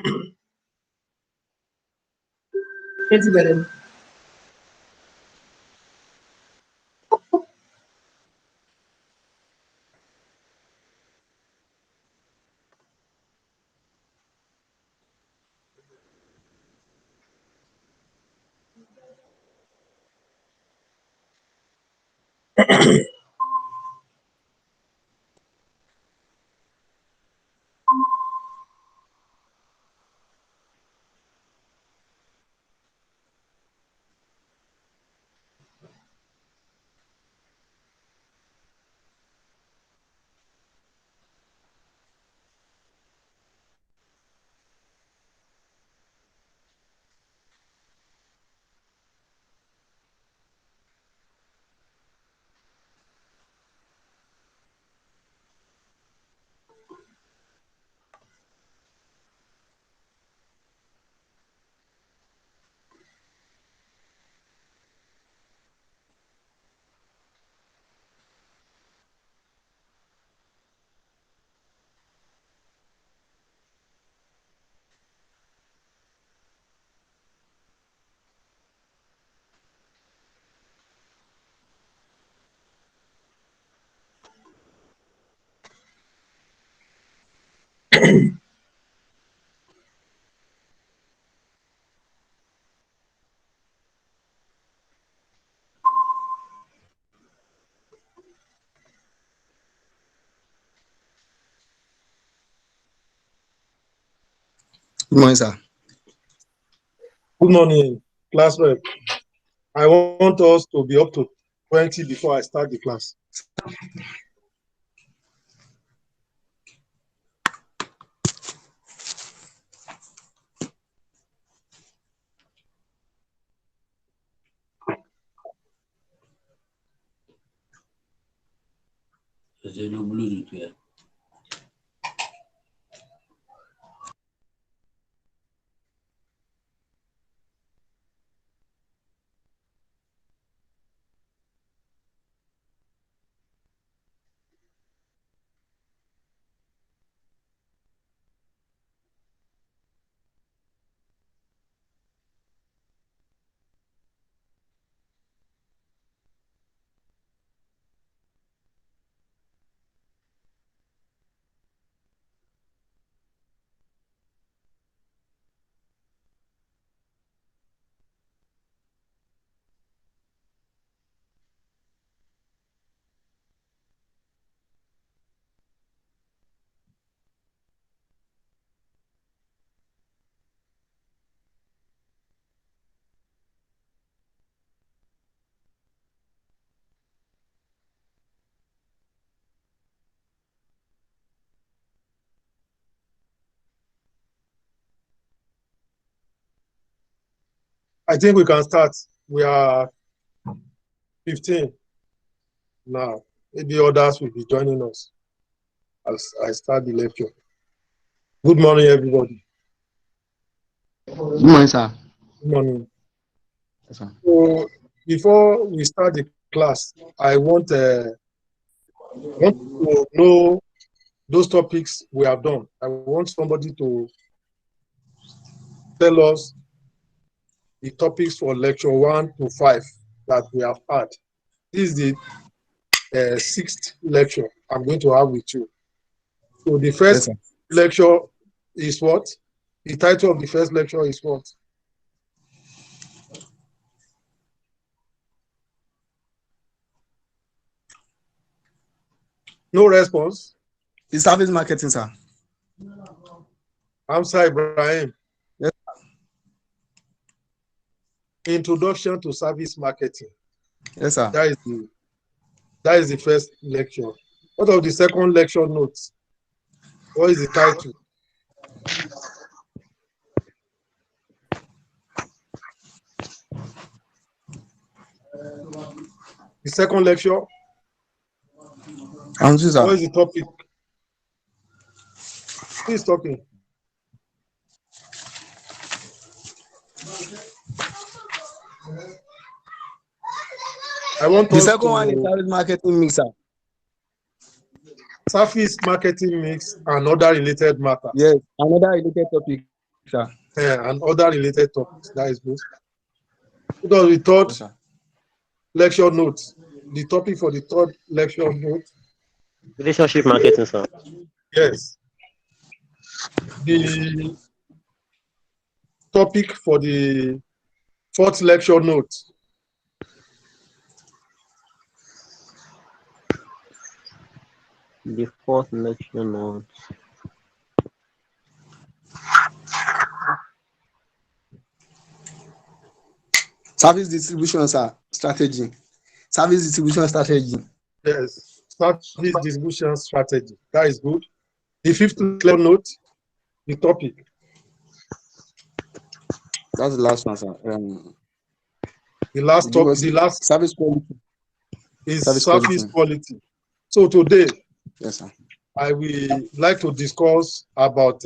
Thank you, Gbadeyan. Good morning, sir. Good morning, class rep. I want us to be up to 20 before I start the class. I think we can start. We are 15 now. Maybe others will be joining us as I start the lecture. Good morning, everybody. Good morning, sir. Good morning. Yes, sir. So before we start the class, I want to know those topics we have done. I want somebody to tell us the topics for lecture 1 to 5 that we have had. This is the 6th lecture I'm going to have with you. So the first lecture is what? The title of the first lecture is what? No response? It's service marketing, sir. Amsa Ibrahim. Yes. Introduction to service marketing. Yes, sir. That is the first lecture. What of the second lecture notes? What is the title? The second lecture? What is the topic? Who is talking? I want the second one is service marketing mixer. Service marketing mix and other related matters. Yes, another related topic. sir. And other related topics. That is good. Because we thought Yes, sir. lecture notes. The topic for the third lecture note. Relationship marketing, sir. Yes. The topic for the fourth lecture note. The fourth lecture note. Service distribution, sir. Strategy. Service distribution strategy. Yes. Service distribution strategy. That is good. The fifth lecture note, the topic. That's the last one, sir. The last Give top, us the last service quality. is Service service quality. quality. So today, Yes, sir. I will like to discuss about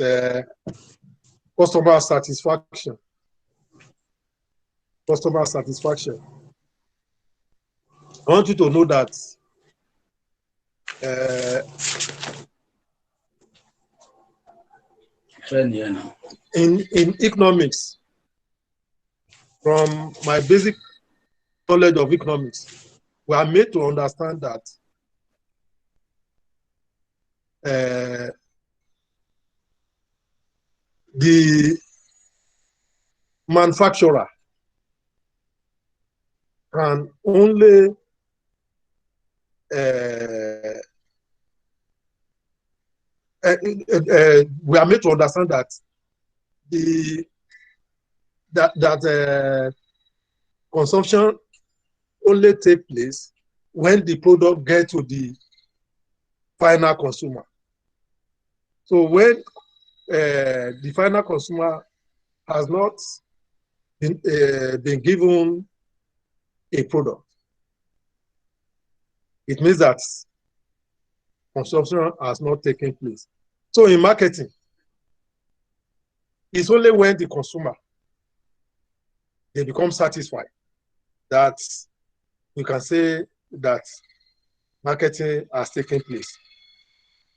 customer satisfaction. Customer satisfaction. I want you to know that in economics, from my basic knowledge of economics, we are made to understand that the manufacturer can only we are made to understand that consumption only take place when the product gets to the final consumer. So when the final consumer has not been given a product, it means that consumption has not taken place. So in marketing, it's only when the consumer they become satisfied that we can say that marketing has taken place.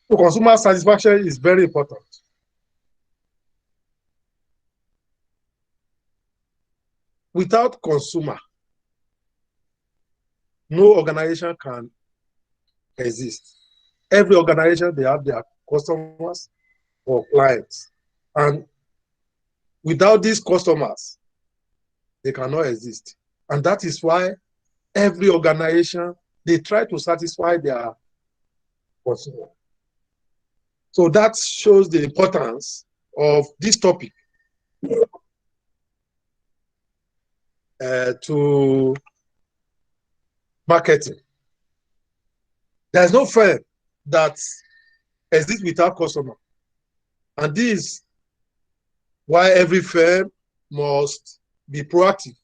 So consumer satisfaction is very important. Without consumer, no organization can exist. Every organization, they have their customers or clients. And without these customers, they cannot exist. And that is why every organization, they try to satisfy their consumer. So that shows the importance of this topic to marketing. There's no firm that exists without customer. And this is why every firm must be proactive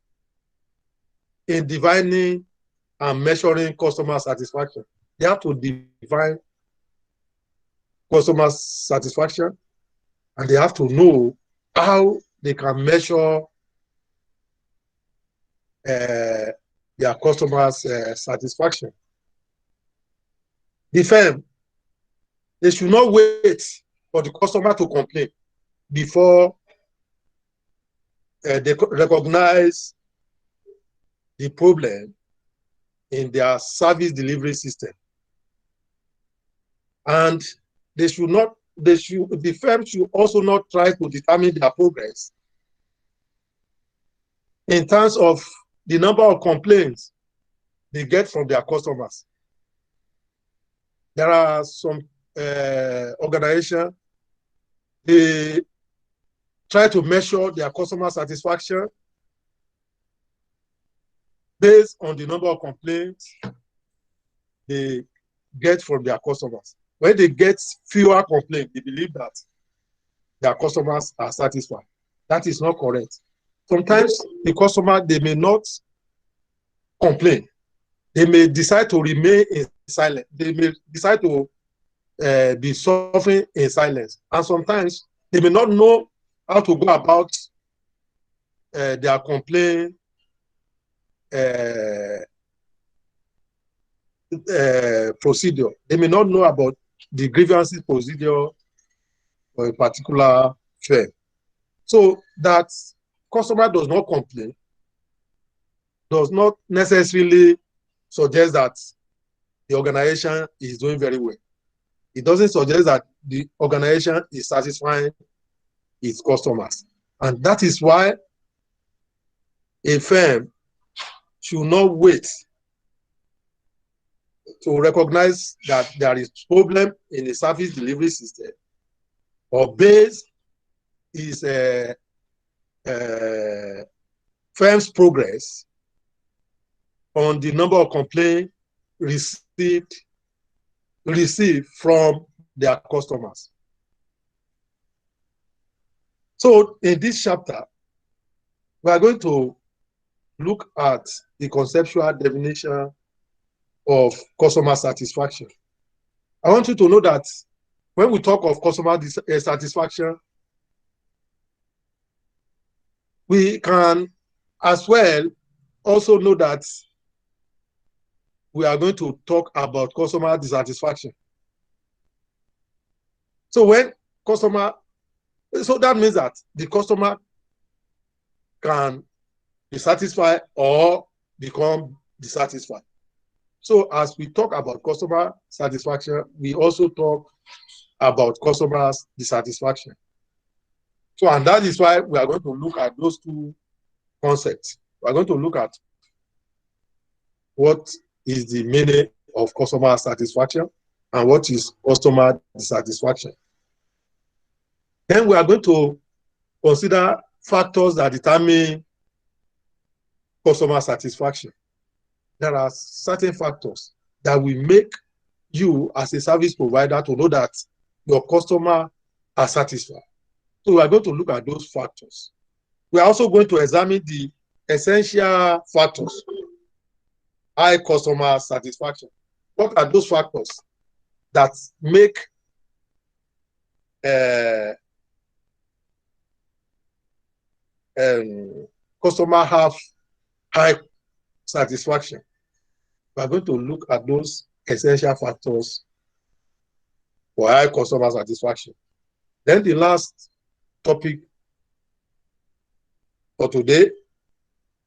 in defining and measuring customer satisfaction. They have to define customer satisfaction, and they have to know how they can measure their customers' satisfaction. The firm, they should not wait for the customer to complain before they recognize the problem in their service delivery system. And they should not, the firm should also not try to determine their progress in terms of the number of complaints they get from their customers. There are some organizations, they try to measure their customer satisfaction based on the number of complaints they get from their customers. When they get fewer complaints, they believe that their customers are satisfied. That is not correct. Sometimes the customer, they may not complain. They may decide to remain in silence. They may decide to be suffering in silence. And sometimes they may not know how to go about their complaint procedure. They may not know about the grievances procedure for a particular firm. So that customer does not complain does not necessarily suggest that the organization is doing very well. It doesn't suggest that the organization is satisfying its customers. And that is why a firm should not wait to recognize that there is problem in the service delivery system or base is firm's progress on the number of complaints received from their customers. So in this chapter, we are going to look at the conceptual definition of customer satisfaction. I want you to know that when we talk of customer satisfaction, we can as well also know that we are going to talk about customer dissatisfaction. So so that means that the customer can be satisfied or become dissatisfied. So as we talk about customer satisfaction, we also talk about customer dissatisfaction. So, and that is why we are going to look at those two concepts. We are going to look at what is the meaning of customer satisfaction and what is customer dissatisfaction. Then we are going to consider factors that determine customer satisfaction. There are certain factors that will make you as a service provider to know that your customer are satisfied. So we are going to look at those factors. We are also going to examine the essential factors, high customer satisfaction. What are those factors that make customer have high satisfaction? We are going to look at those essential factors for high customer satisfaction. Then the last topic for today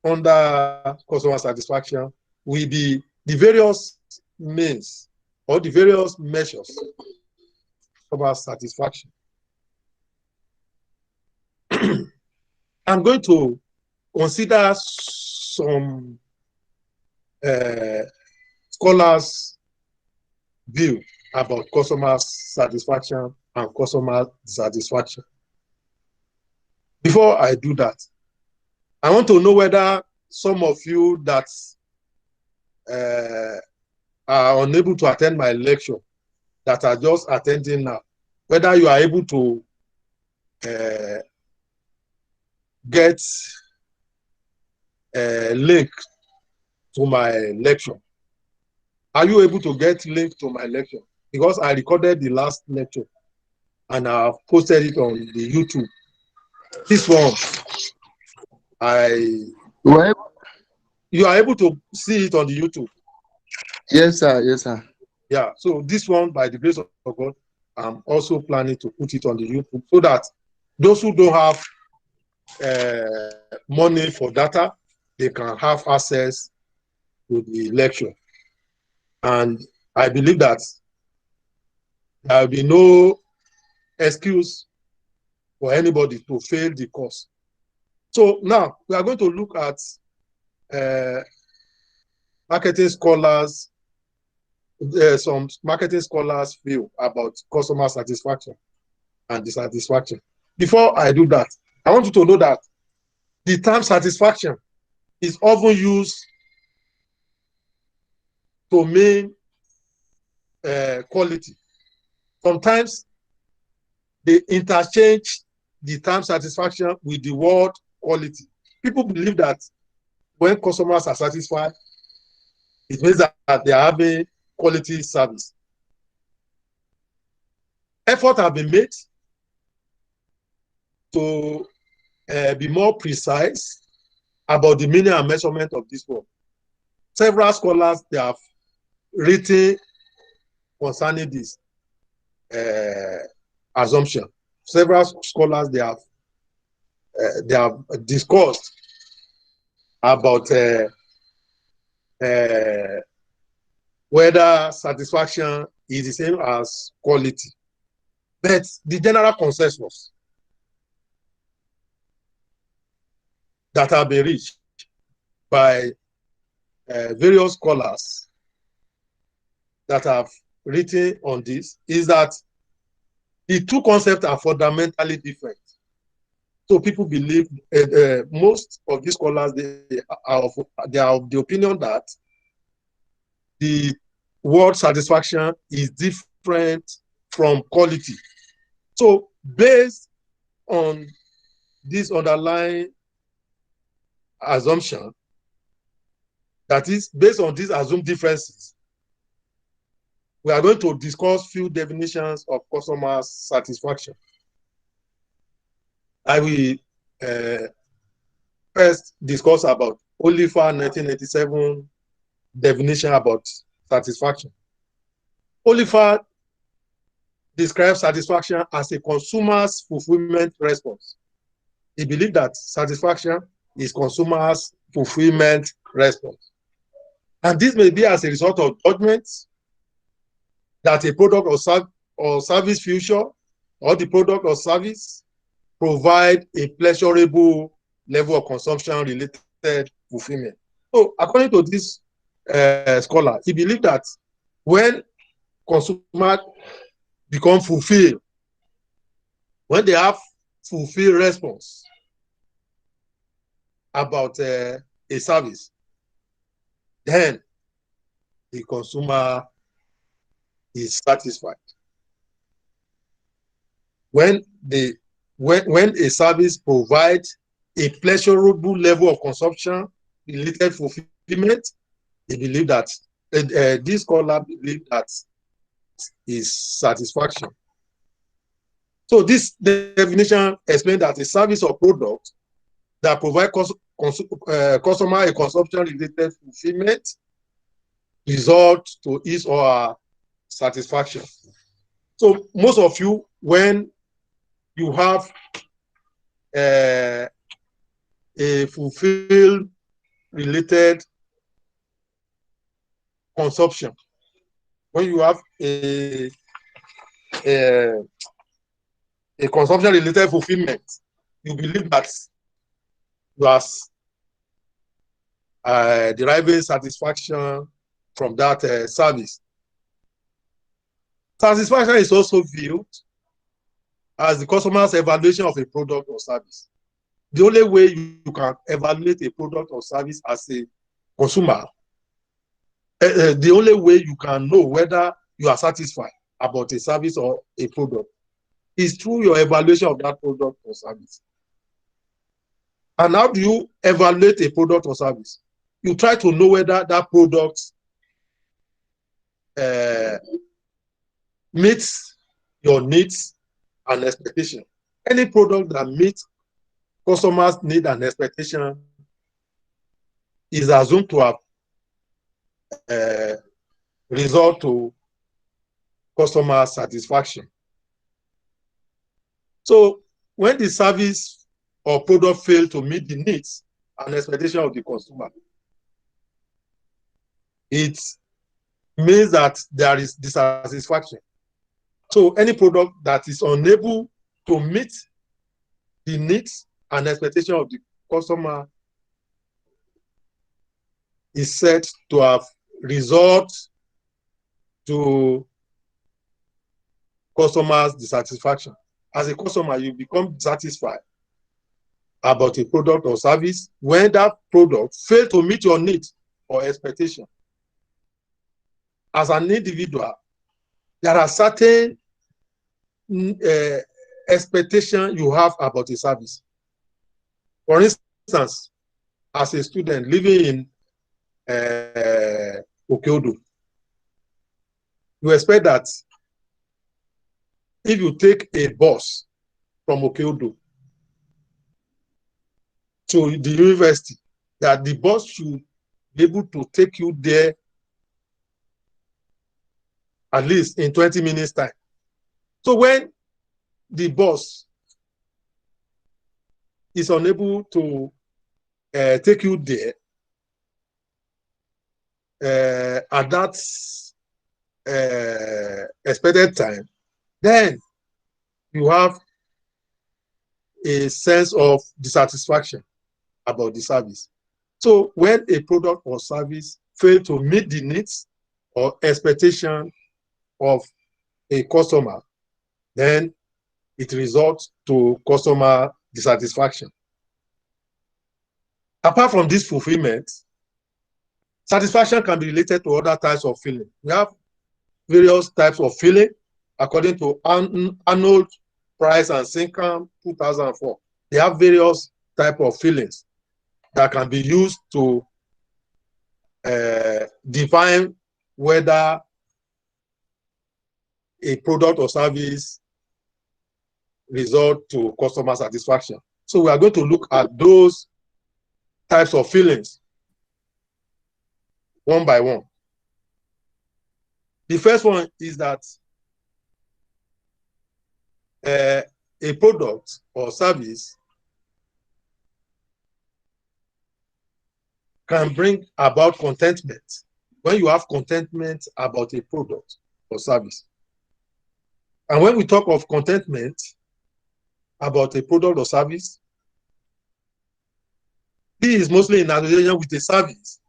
under customer satisfaction will be the various means or the various measures of our satisfaction. I'm going to consider some scholars' view about customer satisfaction and customer dissatisfaction. Before I do that, I want to know whether some of you that are unable to attend my lecture, that are just attending now, whether you are able to get a link to my lecture. Are you able to get link to my lecture? Because I recorded the last lecture and I have posted it on the YouTube. This one, you are able to see it on the YouTube. Yes, sir. Yes, sir. Yeah. So this one, by the grace of God, I'm also planning to put it on the YouTube so that those who don't have money for data, they can have access to the lecture. And I believe that there will be no excuse for anybody to fail the course. So now we are going to look at marketing scholars, some marketing scholars' view about customer satisfaction and dissatisfaction. Before I do that, I want you to know that the term satisfaction is often used to mean quality. Sometimes they interchange the term satisfaction with the word quality. People believe that when customers are satisfied, it means that they are having quality service. Effort have been made to be more precise about the meaning and measurement of this word. Several scholars, they have written concerning this assumption. Several scholars, they have they have discussed about whether satisfaction is the same as quality. But the general consensus that have been reached by various scholars that have written on this is that the two concepts are fundamentally different. So people believe, most of these scholars, they are of the opinion that the word satisfaction is different from quality. So based on this underlying assumption, that is, based on these assumed differences, we are going to discuss few definitions of customer satisfaction. I will first discuss about Oliver 1987 definition about satisfaction. Oliver describes satisfaction as a consumer's fulfillment response. He believes that satisfaction is consumer's fulfillment response. And this may be as a result of judgments that a product or service future or the product or service provide a pleasurable level of consumption related fulfillment. So according to this scholar, he believes that when consumers become fulfilled, when they have fulfilled response about a service, then the consumer is satisfied. When a service provides a pleasurable level of consumption related fulfillment, they believe that this scholar believe that is satisfaction. So this definition explains that a service or product that provide customer a consumption-related fulfillment result to his or her satisfaction. So most of you, when you have a fulfilled related consumption, when you have a consumption-related fulfillment, you believe that you are deriving satisfaction from that service. Satisfaction is also viewed as the customer's evaluation of a product or service. The only way you can evaluate a product or service as a consumer, the only way you can know whether you are satisfied about a service or a product is through your evaluation of that product or service. And how do you evaluate a product or service? You try to know whether that product meets your needs and expectation. Any product that meets customers' need and expectation is assumed to have result to customer satisfaction. So when the service or product fail to meet the needs and expectation of the consumer, it means that there is dissatisfaction. So any product that is unable to meet the needs and expectation of the customer is said to have result to customers' dissatisfaction. As a customer, you become satisfied about a product or service when that product fails to meet your needs or expectation. As an individual, there are certain expectations you have about a service. For instance, as a student living in Okeodo, you expect that if you take a bus from Okeodo to the university, that the bus should be able to take you there at least in 20 minutes time. So when the bus is unable to take you there at that expected time, then you have a sense of dissatisfaction about the service. So when a product or service fail to meet the needs or expectation of a customer, then it results to customer dissatisfaction. Apart from this fulfillment, satisfaction can be related to other types of feeling. We have various types of feeling according to Arnold, Price, and Sinkham 2004. They have various types of feelings that can be used to define whether a product or service result to customer satisfaction. So we are going to look at those types of feelings one by one. The first one is that a product or service can bring about contentment when you have contentment about a product or service. And when we talk of contentment about a product or service, this is mostly in association with a service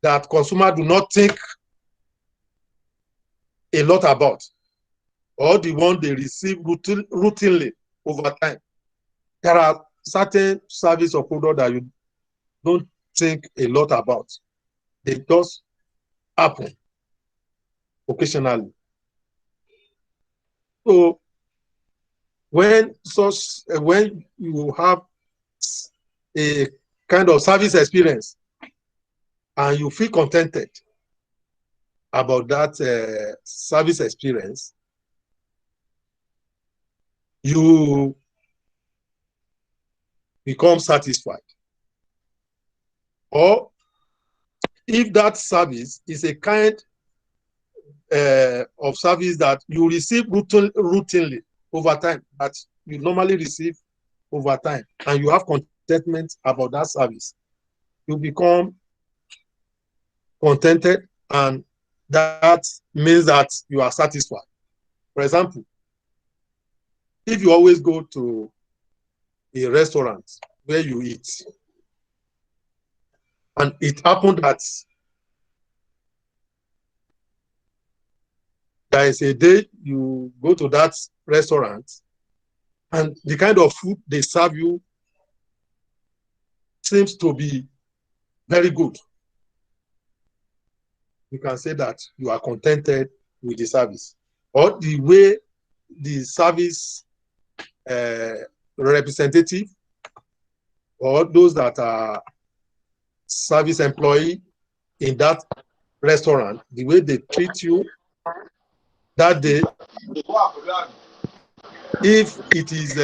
that consumers do not think a lot about, or the one they receive routinely over time. There are certain service or product that you don't think a lot about. They just happen occasionally. So when you have a kind of service experience and you feel contented about that service experience, you become satisfied. Or if that service is a kind of service that you receive routinely over time, that you normally receive over time, and you have contentment about that service, you become contented, and that means that you are satisfied. For example, if you always go to a restaurant where you eat, and it happened that there is a day you go to that restaurant and the kind of food they serve you seems to be very good, you can say that you are contented with the service, or the way the service representative or those that are service employee in that restaurant, the way they treat you that day, if it is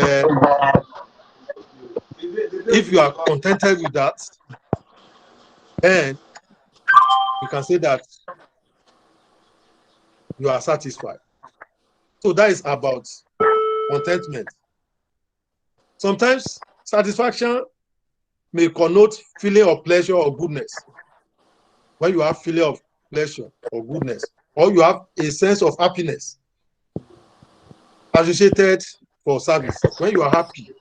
if you are contented with that, then you can say that you are satisfied. So that is about contentment. Sometimes satisfaction may connote feeling of pleasure or goodness. When you have feeling of pleasure or goodness, or you have a sense of happiness associated for service, when you are happy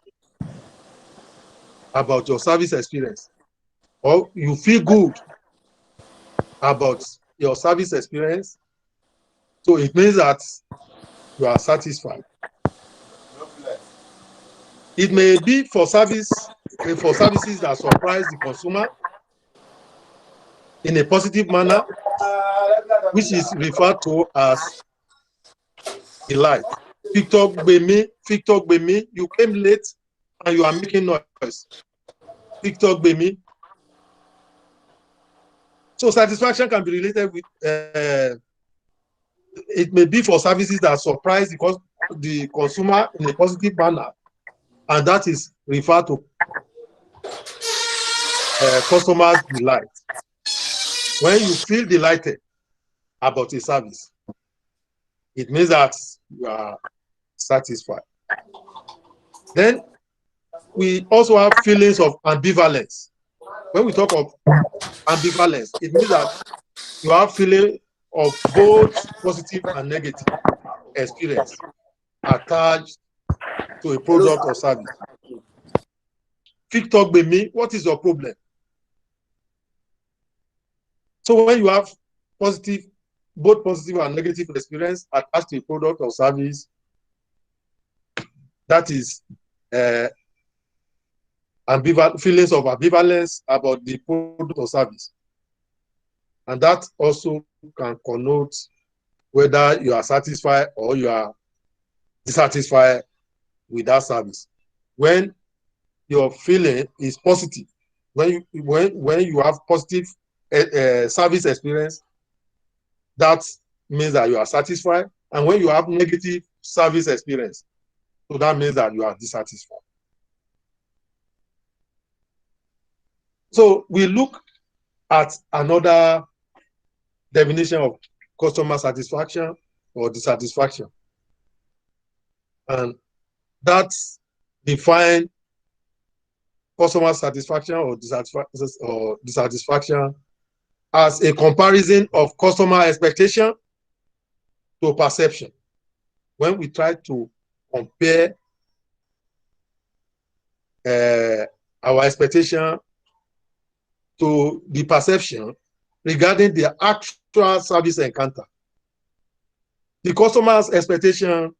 about your service experience, or you feel good about your service experience, so it means that you are satisfied. It may be for services that surprise the consumer in a positive manner, which is referred to as delight. Victor Gbemi, you came late and you are making noise. Victor Gbemi. So satisfaction can be related with, it may be for services that surprise the consumer in a positive manner, and that is referred to customer's delight. When you feel delighted about a service, it means that you are satisfied. Then we also have feelings of ambivalence. When we talk of ambivalence, it means that you have feeling of both positive and negative experience attached to a Hello, product or sir. service. Quick talk with me, what is your problem? So when you have positive, both positive and negative experience attached to a product or service, that is feelings of ambivalence about the product or service. And that also can connote whether you are satisfied or you are dissatisfied with that service. When your feeling is positive, when you have positive service experience, that means that you are satisfied. And when you have negative service experience, so that means that you are dissatisfied. So we look at another definition of customer satisfaction or dissatisfaction. And that defines customer satisfaction or dissatisfaction as a comparison of customer expectation to perception. When we try to compare our expectation to the perception regarding the actual service encounter. The customer's expectation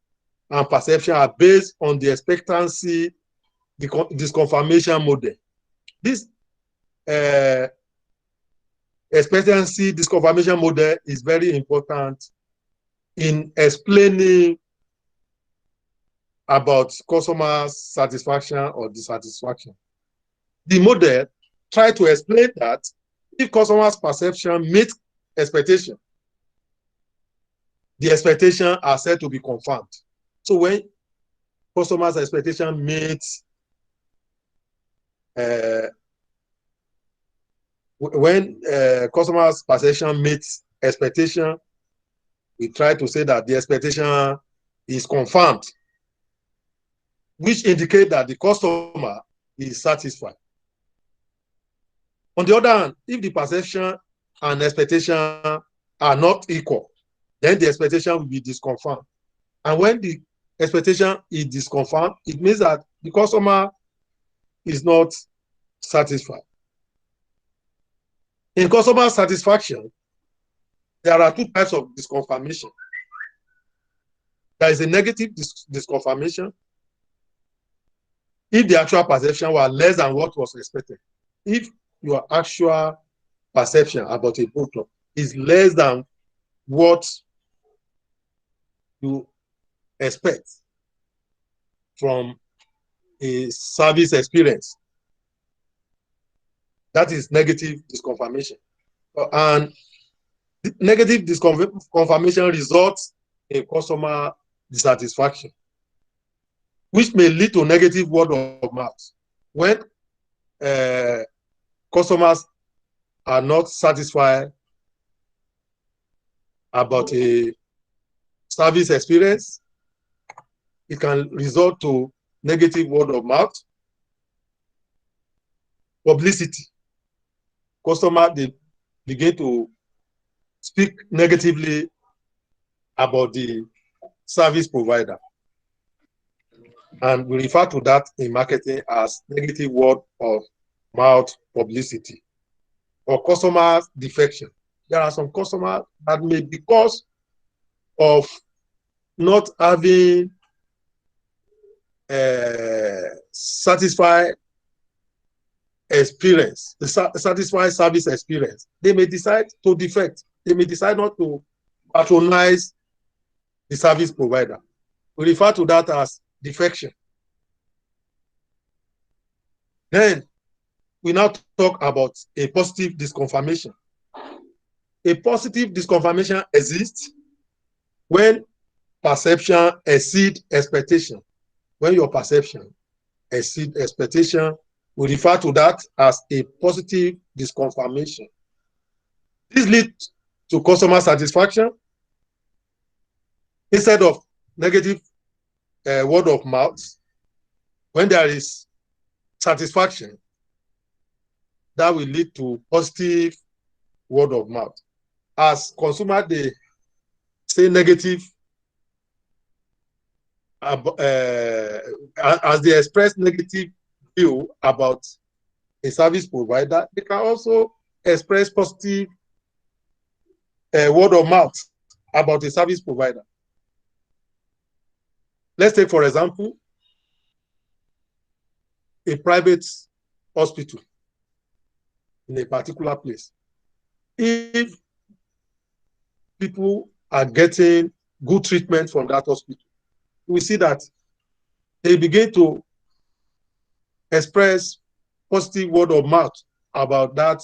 and perception are based on the expectancy-disconfirmation model. This expectancy-disconfirmation model is very important in explaining about customer satisfaction or dissatisfaction. The model tries to explain that if customers' perception meets expectation, the expectation are said to be confirmed. So when customers' expectation meets customers' perception meets expectation, we try to say that the expectation is confirmed, which indicates that the customer is satisfied. On the other hand, if the perception and expectation are not equal, then the expectation will be disconfirmed. And when the expectation is disconfirmed, it means that the customer is not satisfied. In customer satisfaction, there are two types of disconfirmation. There is a negative disconfirmation if the actual perception was less than what was expected. If your actual perception about a product is less than what you expect from a service experience, that is negative disconfirmation. And negative disconfirmation results in customer dissatisfaction, which may lead to negative word of mouth. When customers are not satisfied about a service experience, it can result to negative word of mouth. Publicity. Customers, they begin to speak negatively about the service provider. And we refer to that in marketing as negative word of mouth publicity. Or customer defection. There are some customers that may, because of not having satisfied experience, the satisfied service experience, they may decide to defect. They may decide not to patronize the service provider. We refer to that as defection. Then we now talk about a positive disconfirmation. A positive disconfirmation exists when perception exceeds expectation. When your perception exceeds expectation, we refer to that as a positive disconfirmation. This leads to customer satisfaction instead of negative word of mouth. When there is satisfaction that will lead to positive word of mouth. As consumer, they say negative, as they express negative view about a service provider, they can also express positive word of mouth about a service provider. Let's take, for example, a private hospital in a particular place. If people are getting good treatment from that hospital, we see that they begin to express positive word of mouth about that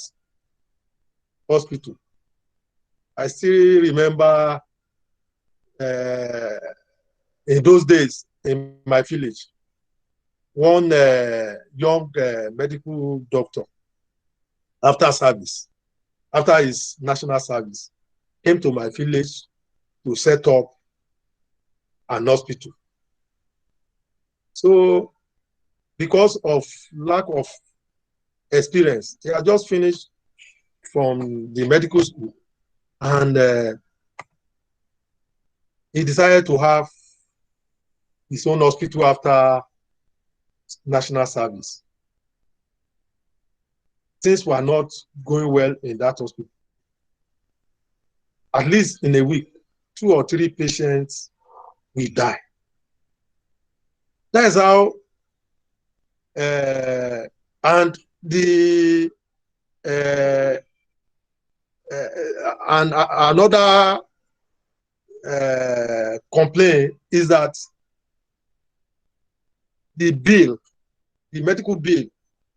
hospital. I still remember in those days in my village, one young medical doctor, after his national service, came to my village to set up an hospital. So, because of lack of experience, he had just finished from the medical school, and he decided to have his own hospital after national service. Things were not going well in that hospital. At least in a week, 2 or 3 patients will die. That is how, and the and another complaint is that the bill, the medical bill,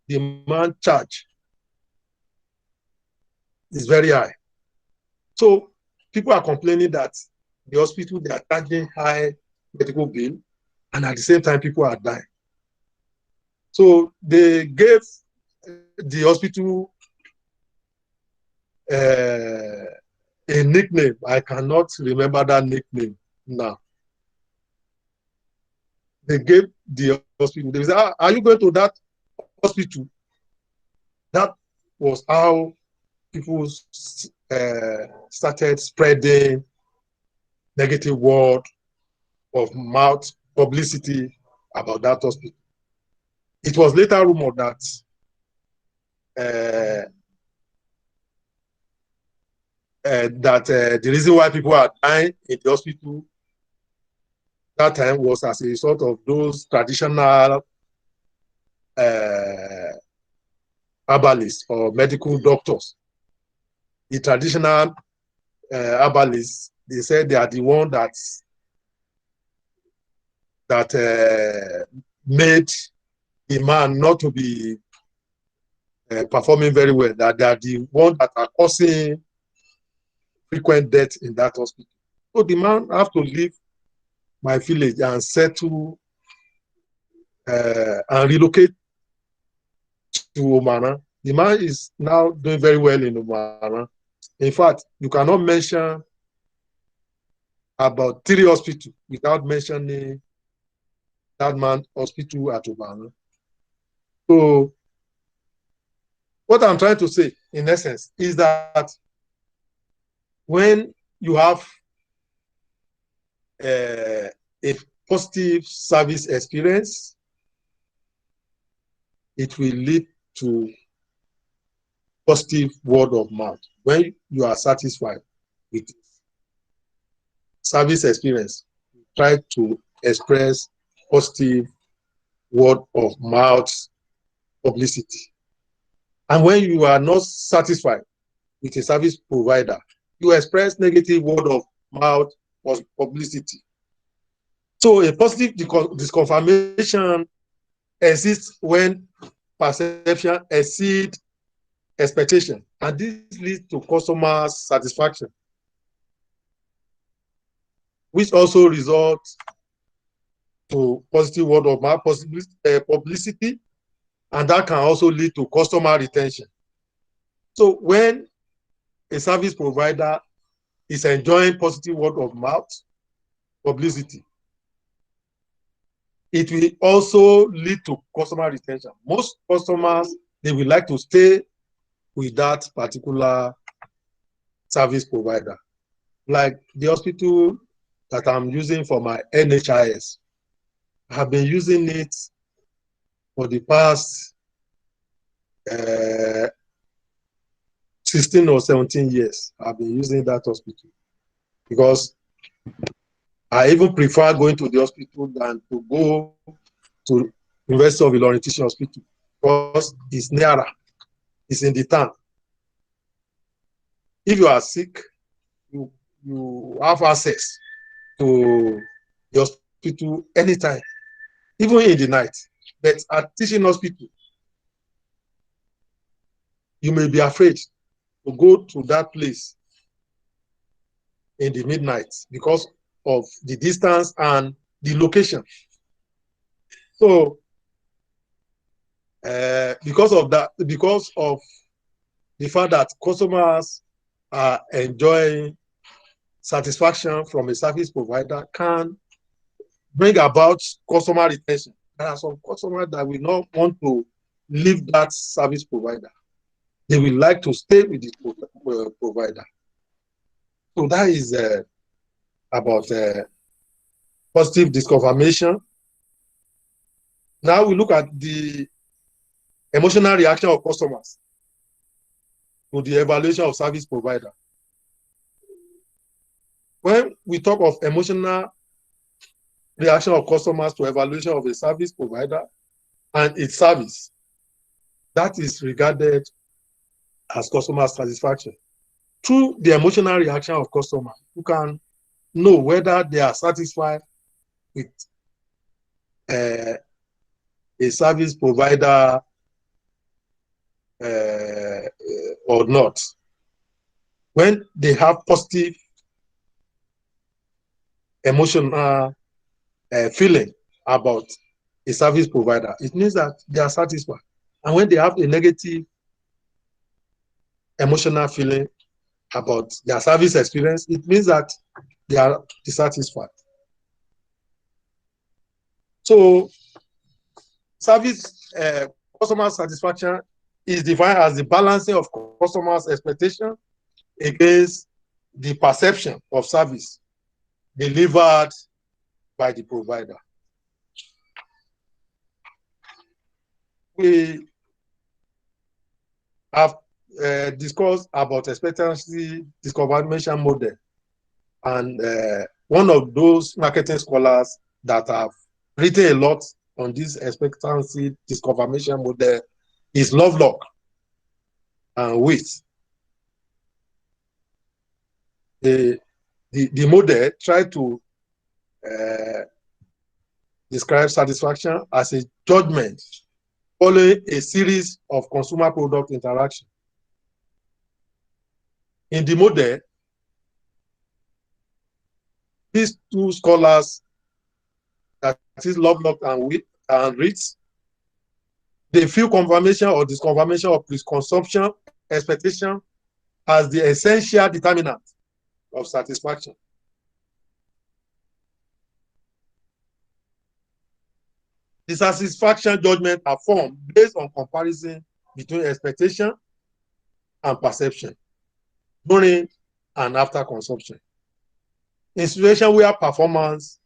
the man charge is very high. So people are complaining that the hospital, they are charging high medical bill, and at the same time people are dying. So they gave the hospital a nickname. I cannot remember that nickname now. They gave the hospital, they said, are you going to that hospital? That was how people started spreading negative word of mouth publicity about that hospital. It was later rumored that the reason why people are dying in the hospital that time was as a result of those traditional herbalists or medical doctors. The traditional herbalists, they said they are the one that made the man not to be performing very well, that they are the one that are causing frequent death in that hospital. So the man have to leave my village and settle and relocate to Omana. The man is now doing very well in Omana. In fact, you cannot mention about 3 hospitals without mentioning that man hospital at Omana. So what I'm trying to say, in essence, is that when you have a positive service experience, it will lead to positive word of mouth. When you are satisfied with service experience, try to express positive word of mouth publicity. And when you are not satisfied with a service provider, you express negative word of mouth publicity. So a positive disconfirmation exists when perception exceeds expectation, and this leads to customer satisfaction, which also results to positive word of mouth publicity, and that can also lead to customer retention. So when a service provider is enjoying positive word of mouth publicity, it will also lead to customer retention. Most customers, they will like to stay with that particular service provider. Like the hospital that I'm using for my NHIS, I have been using it for the past 16 or 17 years. I've been using that hospital because I even prefer going to the hospital than to go to University of Ilorin Teaching Hospital because it's nearer, it's in the town. If you are sick, you have access to the hospital anytime, even in the night. But at teaching hospital, you may be afraid to go to that place in the midnight because of the distance and the location. So, because of that, because of the fact that customers are enjoying satisfaction from a service provider can bring about customer retention. There are some customers that will not want to leave that service provider. They will like to stay with the provider. So that is about positive disconfirmation. Now we look at the emotional reaction of customers to the evaluation of service provider. When we talk of emotional reaction of customers to evaluation of a service provider and its service, that is regarded as customer satisfaction. Through the emotional reaction of customers, you can know whether they are satisfied with a service provider or not. When they have positive emotional feeling about a service provider, it means that they are satisfied. And when they have a negative emotional feeling about their service experience, it means that they are dissatisfied. So, service customer satisfaction is defined as the balancing of customers' expectation against the perception of service delivered by the provider. We have discussed about expectancy-disconfirmation model, and one of those marketing scholars that have written a lot on this expectancy-disconfirmation model is Lovelock and Witt. The model tried to describe satisfaction as a judgment following a series of consumer product interactions. In the model, these two scholars, that is Lovelock and Witt and Ritz, they view confirmation or disconfirmation of preconception expectation as the essential determinant of satisfaction. The satisfaction judgment are formed based on comparison between expectation and perception during and after consumption. In situations where performance,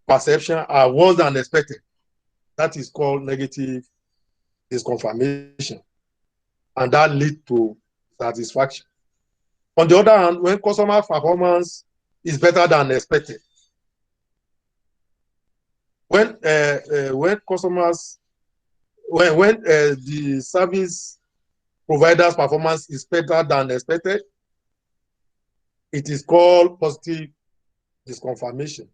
perception are worse than expected, that is called negative disconfirmation, and that leads to satisfaction. On the other hand, when customer performance is better than expected, when customers, when the service provider's performance is better than expected, it is called positive disconfirmation.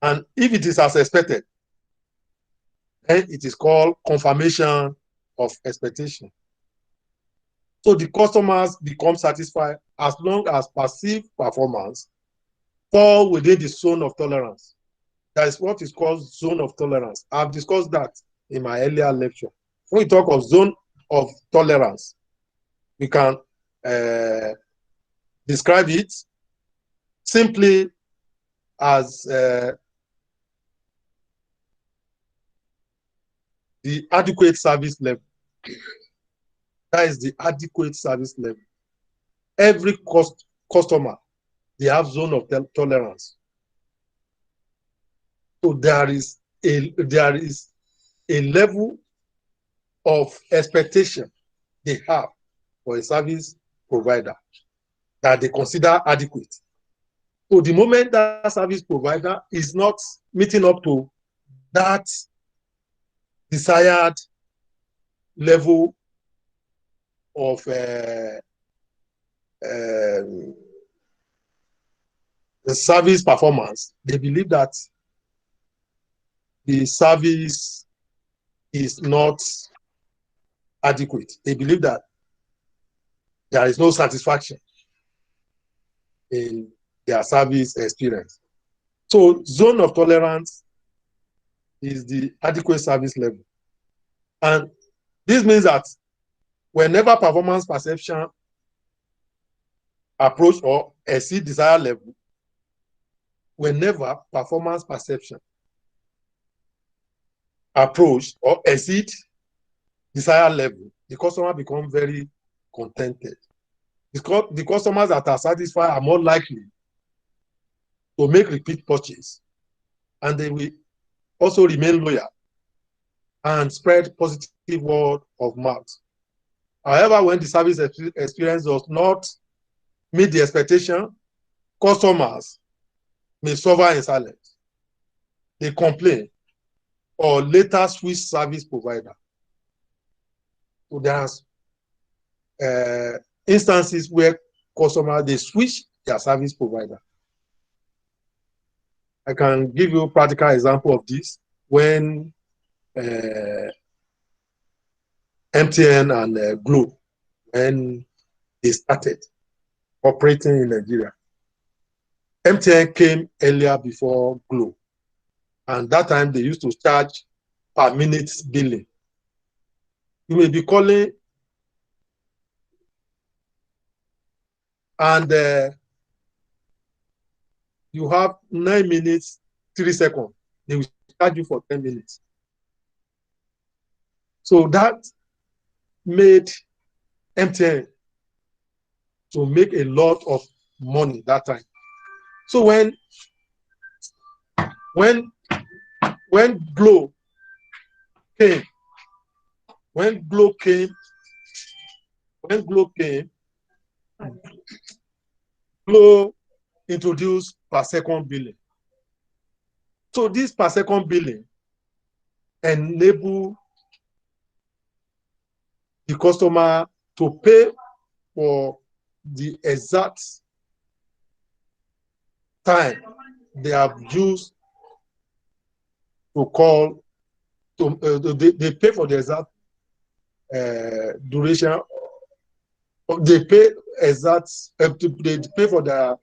And if it is as expected, then it is called confirmation of expectation. So the customers become satisfied as long as perceived performance fall within the zone of tolerance. That is what is called zone of tolerance. I've discussed that in my earlier lecture. When we talk of zone of tolerance, we can describe it simply as the adequate service level. That is the adequate service level. Every customer, they have zone of tolerance. So there is a level of expectation they have for a service provider that they consider adequate. So the moment that service provider is not meeting up to that desired level of the service performance, they believe that the service is not adequate. They believe that there is no satisfaction in their service experience. So zone of tolerance is the adequate service level. And this means that whenever performance perception approach or exceed desired level, whenever performance perception approach or exceed desired level, the customer becomes very contented. Because the customers that are satisfied are more likely to make repeat purchase, and they will also remain loyal and spread positive word of mouth. However, when the service experience does not meet the expectation, customers may suffer in silence. They complain or later switch service provider. So there's instances where customers, they switch their service provider. I can give you a practical example of this when MTN and Glo, when they started operating in Nigeria. MTN came earlier before Glo, and that time they used to charge per minute billing. You may be calling and you have 9 minutes, 3 seconds. They will charge you for 10 minutes. So that made MTN to make a lot of money that time. So when Glo came, when Glo came, Glo introduced per second billing. So this per second billing enable the customer to pay for the exact time they have used to call. They pay for the exact duration. They pay exact. They pay for the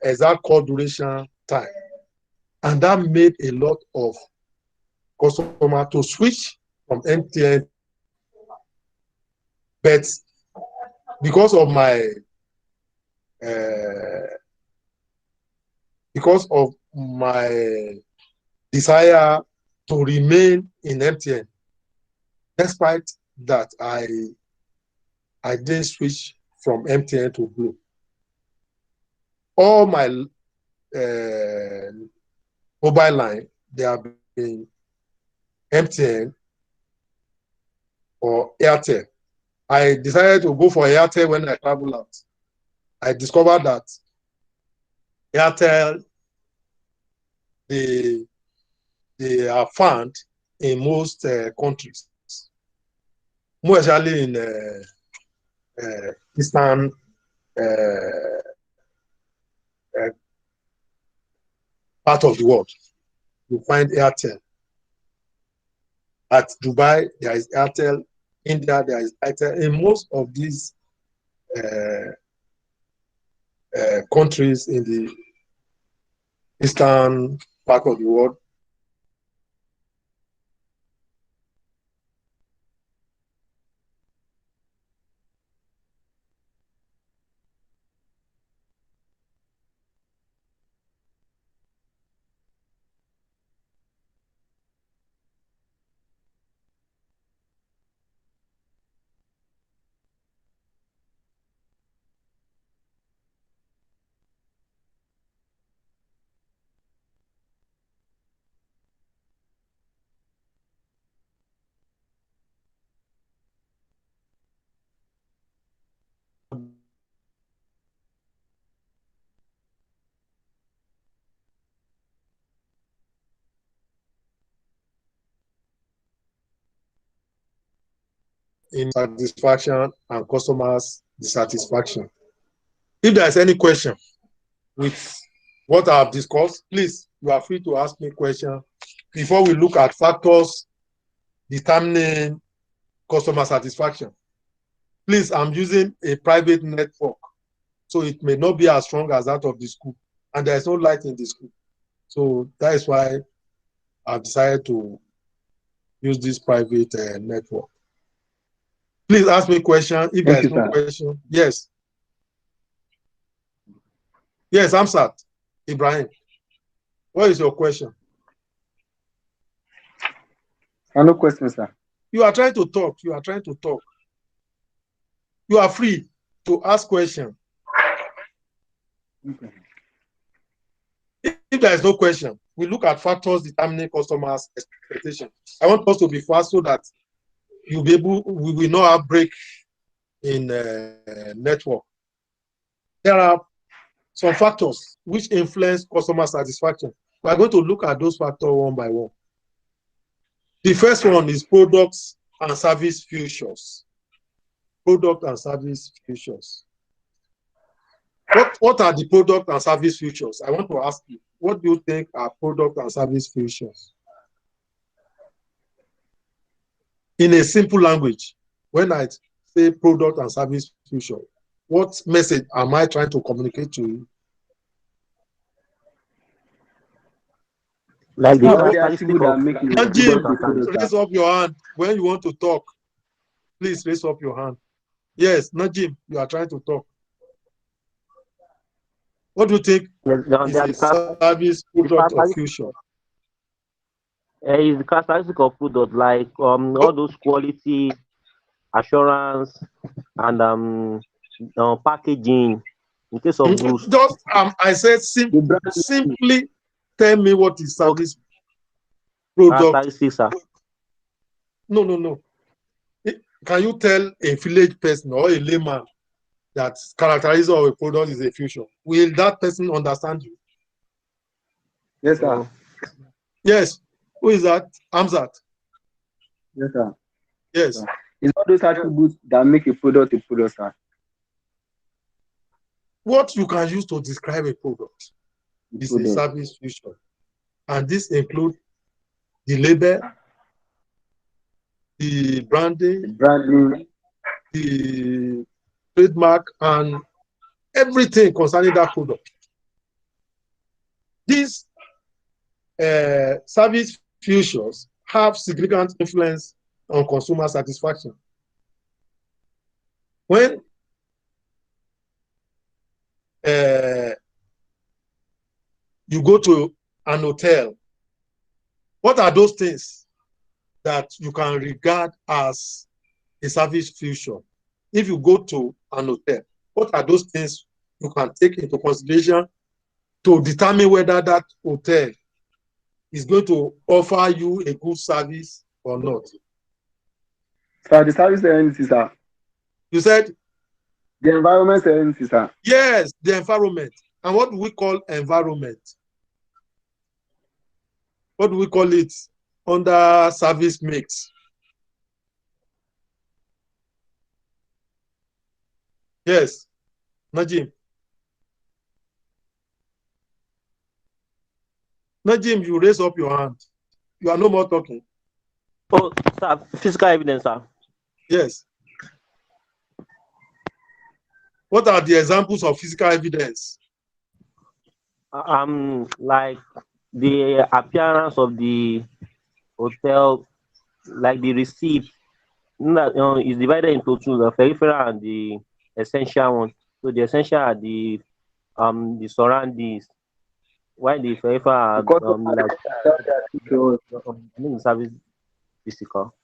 exact call duration time, and that made a lot of customers to switch from MTN. But because of my desire to remain in MTN, despite that I didn't switch from MTN to Glo. All my mobile line, they have been MTN or Airtel. I decided to go for Airtel when I travel out. I discovered that Airtel, they are found in most countries, more especially in Eastern part of the world. You find Airtel. At Dubai, there is Airtel. India, there is Airtel. In most of these countries in the eastern part of the world, in satisfaction and customers' dissatisfaction. If there is any question with what I have discussed, please, you are free to ask me question before we look at factors determining customer satisfaction. Please, I'm using a private network, so it may not be as strong as that of the school, and there is no light in the school. So that is why I've decided to use this private network. Please ask me a question. If there is no question, yes. Yes, Amsat, Ibrahim. What is your question? No question, sir. You are trying to talk. You are trying to talk. You are free to ask questions. Okay. If there is no question, we look at factors determining customers' expectation. I want us to be fast so that we will not have break in network. There are some factors which influence customer satisfaction. We are going to look at those factors one by one. The first one is products and service futures. Product and service futures. What are the product and service futures? I want to ask you, what do you think are product and service futures? In a simple language, when I say product and service future, what message am I trying to communicate to you? Like the No, characteristic of Najim, raise up your hand when you want to talk. Please raise up your hand. Yes, Najim, you are trying to talk. What do you think is a service product of future? Is the characteristic of product like all those quality assurance and packaging in case of goods. Just I said simply tell me what is service product. No. Can you tell a village person or a layman that characteristic of a product is a future? Will that person understand you? Yes, sir. Yes. Who is that? Amzat. Yes, sir. Yes. Sir. It's all those attributes that make a product, sir. What you can use to describe a product is a service future. And this includes the label, the branding, the trademark, and everything concerning that product. These service futures have significant influence on consumer satisfaction. When you go to an hotel, what are those things that you can regard as a service future? If you go to an hotel, what are those things you can take into consideration to determine whether that hotel is going to offer you a good service or not? Sir, the service agency, sir. You said? The environment agency, sir. Yes, the environment. And what do we call environment? What do we call it under service mix? Yes, Najim. Najim, you raise up your hand. You are no more talking. Oh, sir, physical evidence, sir. Yes. What are the examples of physical evidence? Like the appearance of the hotel, like the receipt. Is divided into two: the peripheral and the essential one. So the essential are the surroundings, while the peripheral are service physical.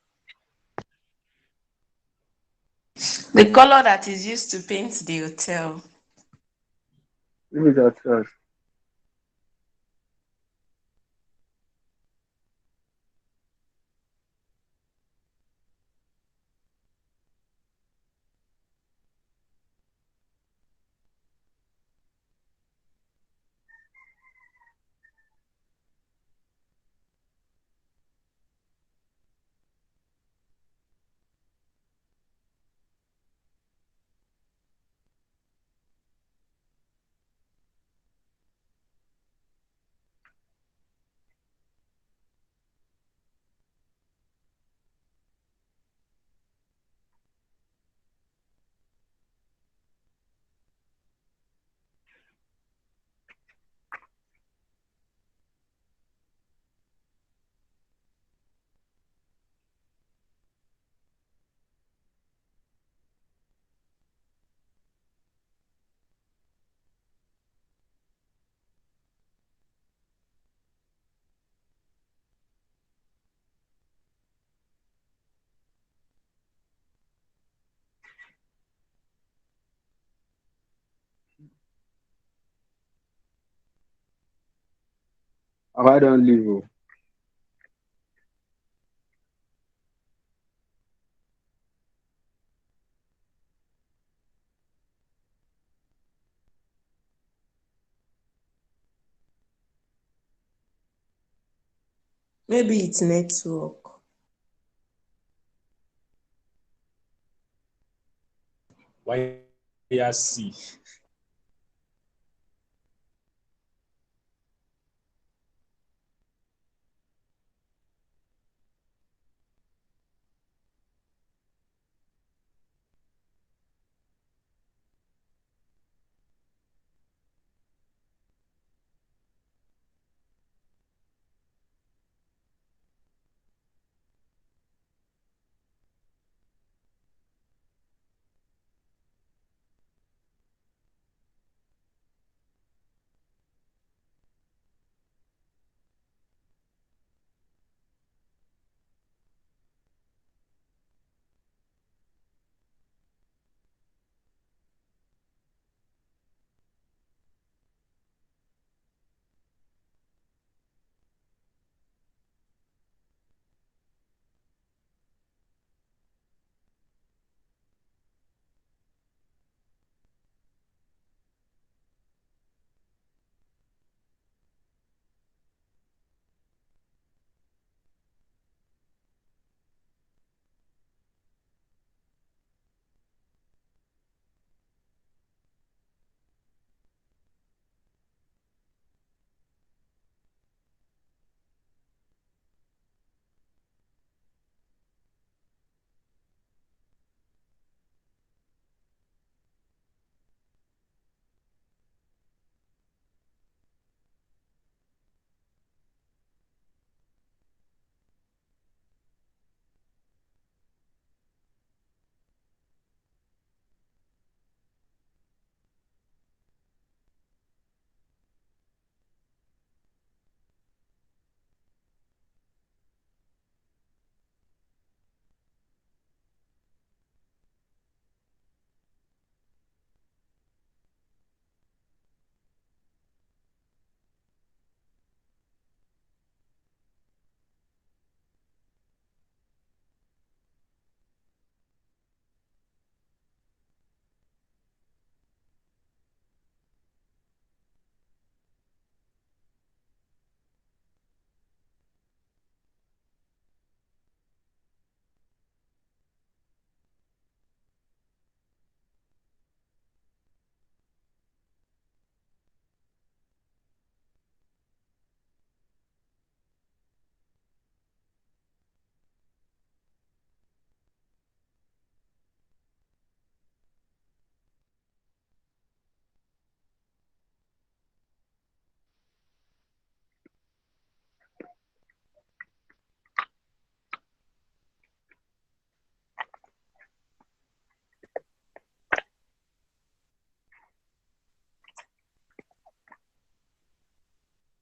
The color that is used to paint the hotel. I don't leave. Oh. Maybe it's network. Why C?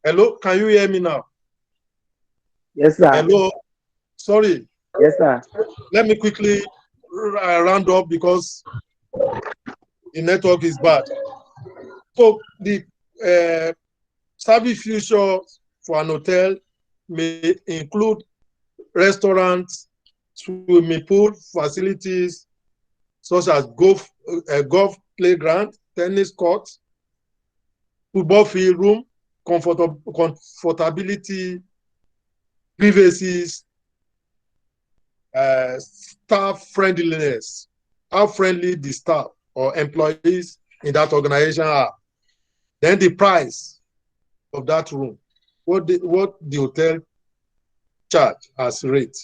Hello, can you hear me now? Yes, sir. Hello, sorry. Yes, sir. Let me quickly round up because the network is bad. So the service future for an hotel may include restaurants, swimming pool facilities such as golf playground, tennis court, football field room, comfortability, privacies, staff friendliness, how friendly the staff or employees in that organization are. Then the price of that room, what the hotel charge as rate.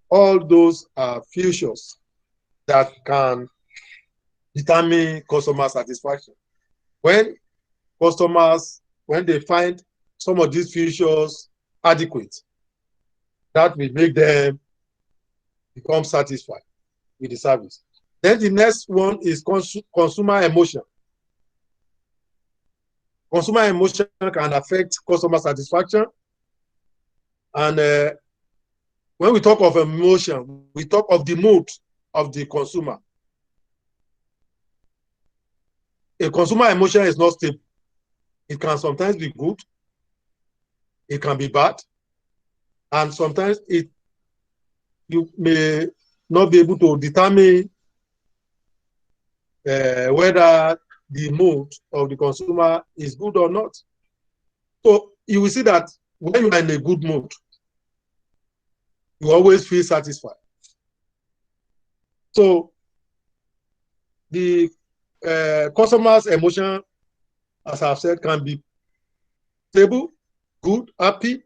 All those are features that can determine customer satisfaction. When when they find some of these features adequate, that will make them become satisfied with the service. Then the next one is consumer emotion. Consumer emotion can affect customer satisfaction. And when we talk of emotion, we talk of the mood of the consumer. A consumer emotion is not stable. It can sometimes be good. it can be bad, and sometimes you may not be able to determine whether the mood of the consumer is good or not. So you will see that when you are in a good mood, you always feel satisfied. So the customer's emotion, as I've said, can be stable, good, happy,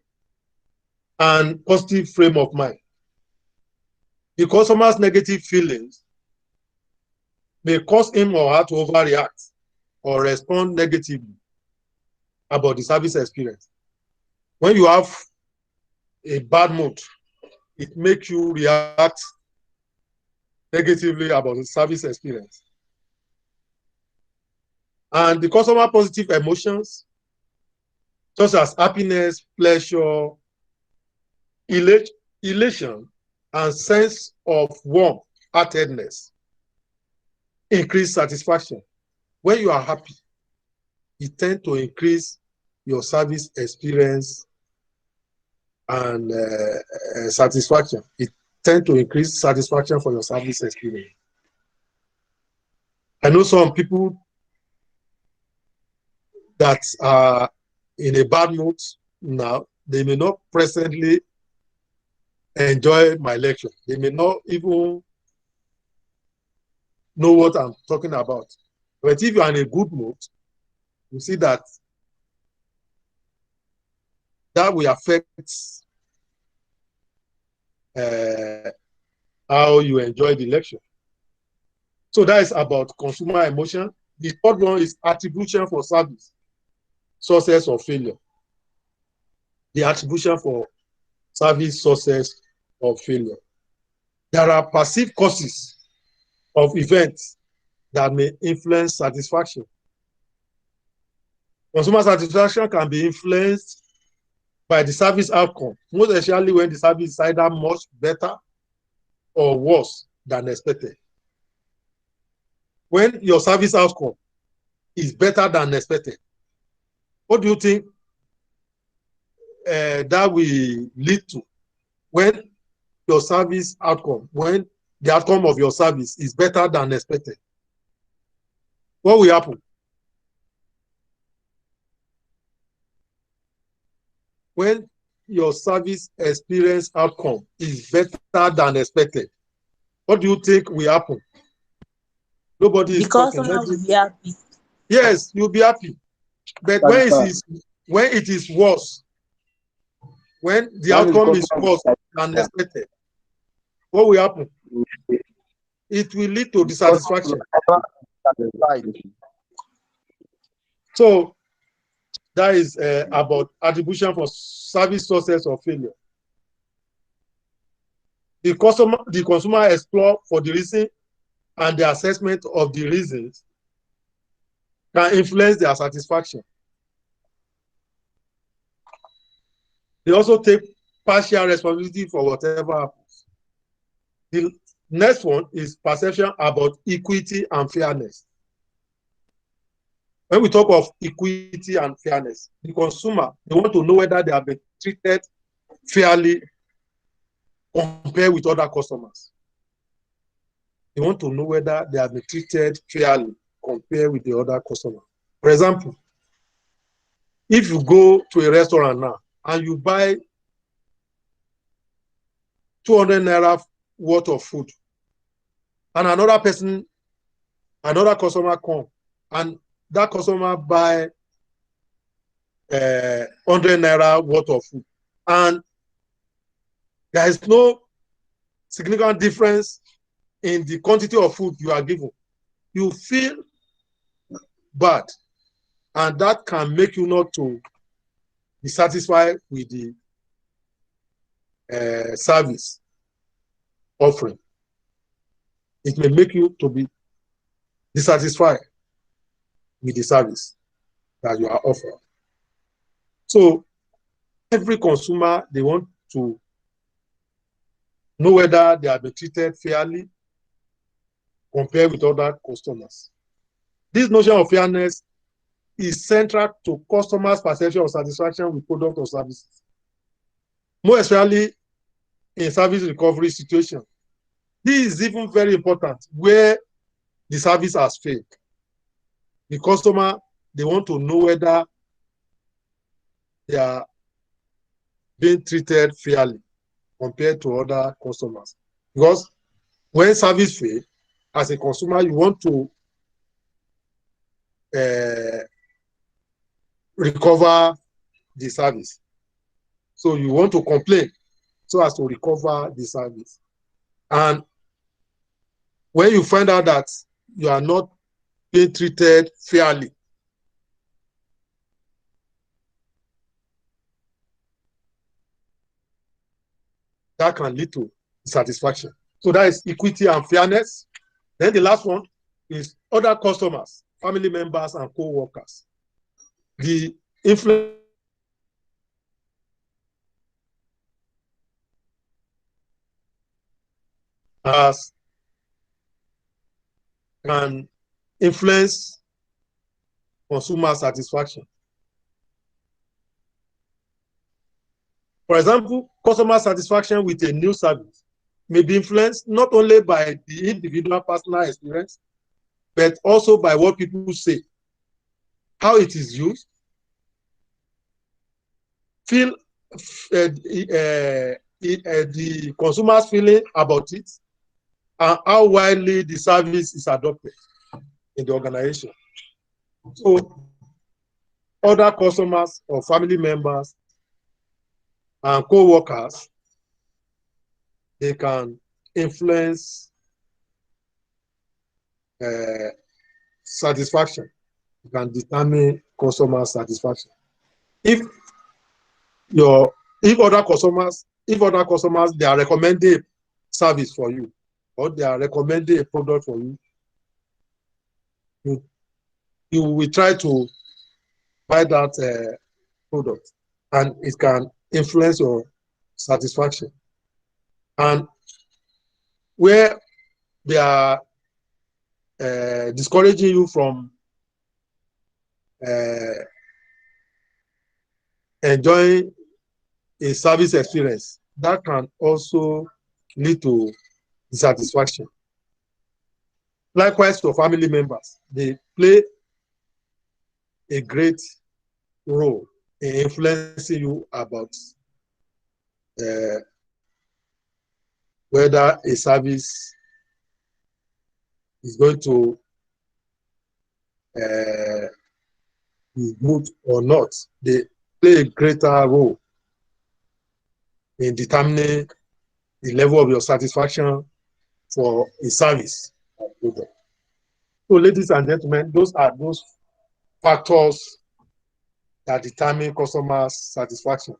and positive frame of mind. The customer's negative feelings may cause him or her to overreact or respond negatively about the service experience. When you have a bad mood, it makes you react negatively about the service experience. And the customer positive emotions, such as happiness, pleasure, elation, and sense of warm-heartedness, increase satisfaction. When you are happy, it tends to increase your service experience and satisfaction. It tends to increase satisfaction for your service experience. I know some people that are in a bad mood now, they may not presently enjoy my lecture. They may not even know what I'm talking about. But if you are in a good mood, you see that will affect how you enjoy the lecture. So that is about consumer emotion. The third one is attribution for service, success or failure. The attribution for service, success or failure. There are perceived causes of events that may influence satisfaction. Consumer satisfaction can be influenced by the service outcome, most especially when the service is either much better or worse than expected. When your service outcome is better than expected, what do you think that will lead to? When your service outcome, when the outcome of your service is better than expected, what will happen? When your service experience outcome is better than expected, what do you think will happen? Nobody is talking. Customer will be happy. Yes, you'll be happy. But when it is worse, when the outcome is worse than expected, what will happen? It will lead to dissatisfaction. So that is about attribution for service success or failure. The consumer explore for the reason, and the assessment of the reasons can influence their satisfaction. They also take partial responsibility for whatever happens. The next one is perception about equity and fairness. When we talk of equity and fairness, the consumer, they want to know whether they have been treated fairly compared with other customers. They want to know whether they have been treated fairly compared with the other customers. For example, if you go to a restaurant now and you buy 200 naira worth of food, and another customer come, and that customer buy 100 naira worth of food, and there is no significant difference in the quantity of food you are given, you feel bad, and that can make you not to be satisfied with the service offering. It may make you to be dissatisfied with the service that you are offering. So every consumer, they want to know whether they have been treated fairly compared with other customers. This notion of fairness is central to customers' perception of satisfaction with product or services. More especially in service recovery situation. This is even very important where the service has failed. The customer, they want to know whether they are being treated fairly compared to other customers. Because when service fail, as a consumer, you want to recover the service. So you want to complain so as to recover the service. And when you find out that you are not being treated fairly, that can lead to satisfaction. So that is equity and fairness. Then the last one is other customers, family members, and co-workers. The influence can influence consumer satisfaction. For example, customer satisfaction with a new service may be influenced not only by the individual personal experience, but also by what people say, how it is used, the consumer's feeling about it, and how widely the service is adopted in the organization. So other customers or family members and co-workers, they can influence satisfaction. You can determine customer satisfaction. If other customers, they are recommending service for you, or they are recommending a product for you, you will try to buy that product, and it can influence your satisfaction. And where they are discouraging you from enjoying a service experience, that can also lead to dissatisfaction. Likewise, for family members, they play a great role in influencing you about whether a service is going to be good or not. They play a greater role in determining the level of your satisfaction for a service or product. So, ladies and gentlemen, those are those factors that determine customer satisfaction.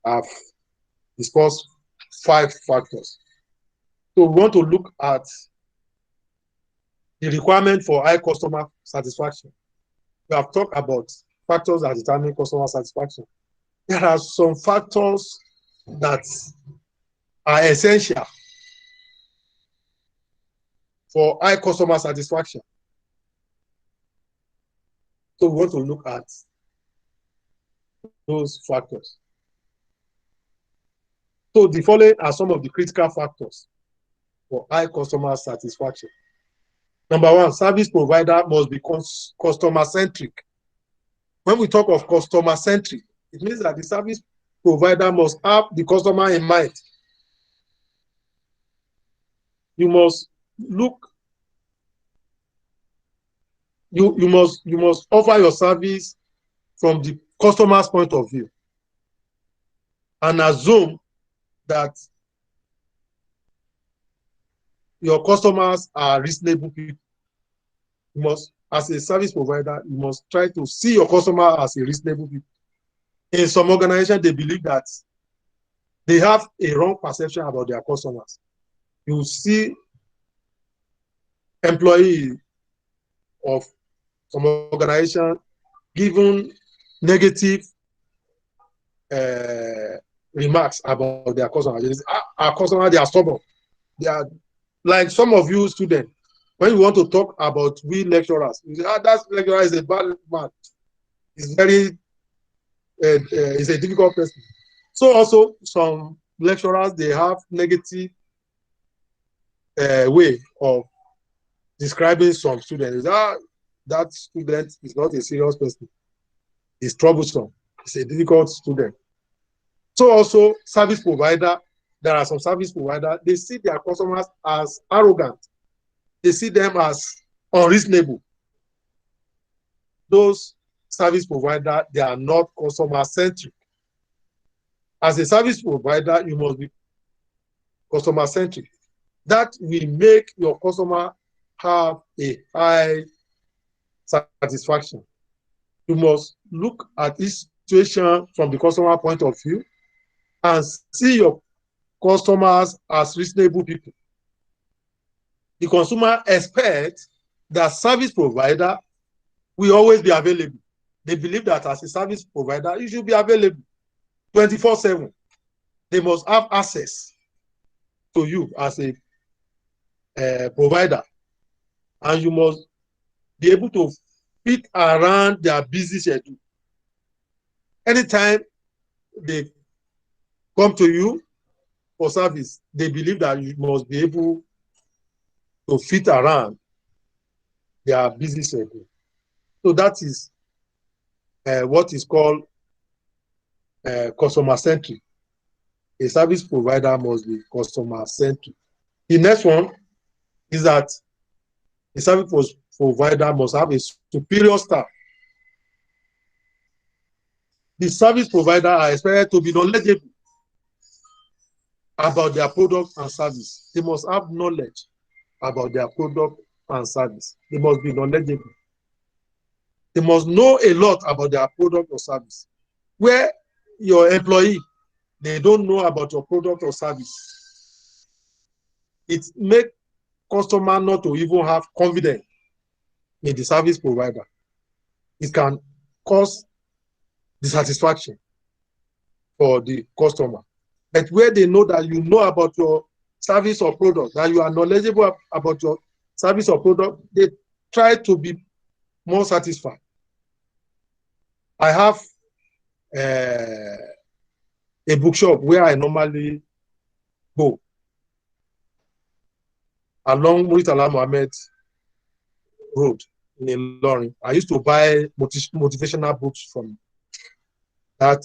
I've discussed 5 factors. So we want to look at the requirement for high customer satisfaction. We have talked about factors that determine customer satisfaction. There are some factors that are essential for high customer satisfaction. So we want to look at those factors. So the following are some of the critical factors for high customer satisfaction. Number 1, service provider must be customer-centric. When we talk of customer-centric, it means that the service provider must have the customer in mind. You must look, you must offer your service from the customer's point of view and assume that your customers are reasonable people. You must, as a service provider, you must try to see your customer as a reasonable people. In some organizations, they believe that they have a wrong perception about their customers. You see employees of some organization giving negative remarks about their customers. Our customers, they are stubborn. They are like some of you students. When you want to talk about we lecturers, you say, that lecturer is a bad man. He's very, he's a difficult person. So also some lecturers, they have negative way of describing some students. That student is not a serious person. He's troublesome. He's a difficult student. So also service provider, there are some service providers, they see their customers as arrogant. They see them as unreasonable. Those service providers, they are not customer-centric. As a service provider, you must be customer-centric. That will make your customer have a high satisfaction. You must look at each situation from the customer point of view and see your customers as reasonable people. The consumer expects that service provider will always be available. They believe that as a service provider, you should be available 24/7. They must have access to you as a provider, and you must be able to fit around their busy schedule. Anytime they come to you for service, they believe that you must be able to fit around their busy schedule. So that is what is called customer-centric. A service provider must be customer-centric. The next one is that a service provider must have a superior staff. The service provider are expected to be knowledgeable about their product and service. They must have knowledge about their product and service. They must be knowledgeable. They must know a lot about their product or service. Where your employee, they don't know about your product or service, it makes customer not to even have confidence in the service provider. It can cause dissatisfaction for the customer. But where they know that you know about your service or product, that you are knowledgeable about your service or product, they try to be more satisfied. I have a bookshop where I normally go along Muritala Mohammed Road in Ilorin. I used to buy motivational books from that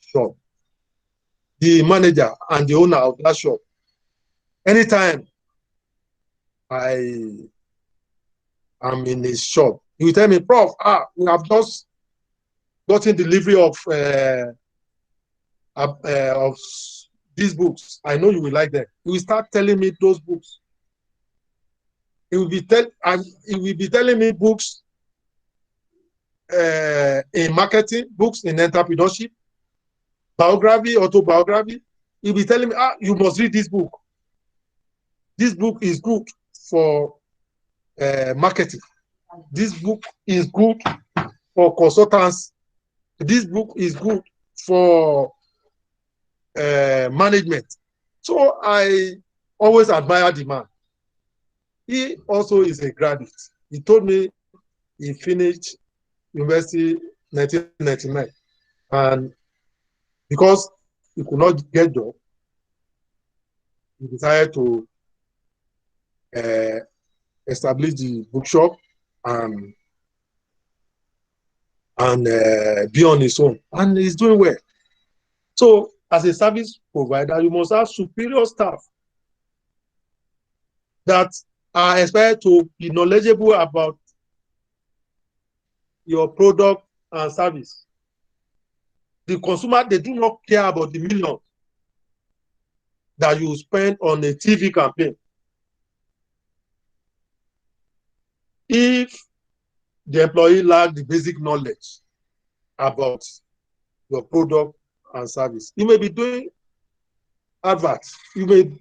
shop. The manager and the owner of that shop, anytime I am in his shop, he will tell me, Prof, we have just gotten delivery of these books. I know you will like them. He will start telling me those books. He will be telling me books in marketing, books in entrepreneurship, biography, autobiography. He'll be telling me, you must read this book. This book is good for marketing. This book is good for consultants. This book is good for management. So I always admire the man. He also is a graduate. He told me he finished university 1999, and because he could not get job, he decided to establish the bookshop and be on his own, and he's doing well. So as a service provider, you must have superior staff that are expected to be knowledgeable about your product and service. The consumer, they do not care about the millions that you spend on a TV campaign. If the employee lacks the basic knowledge about your product and service, you may be doing adverts. You may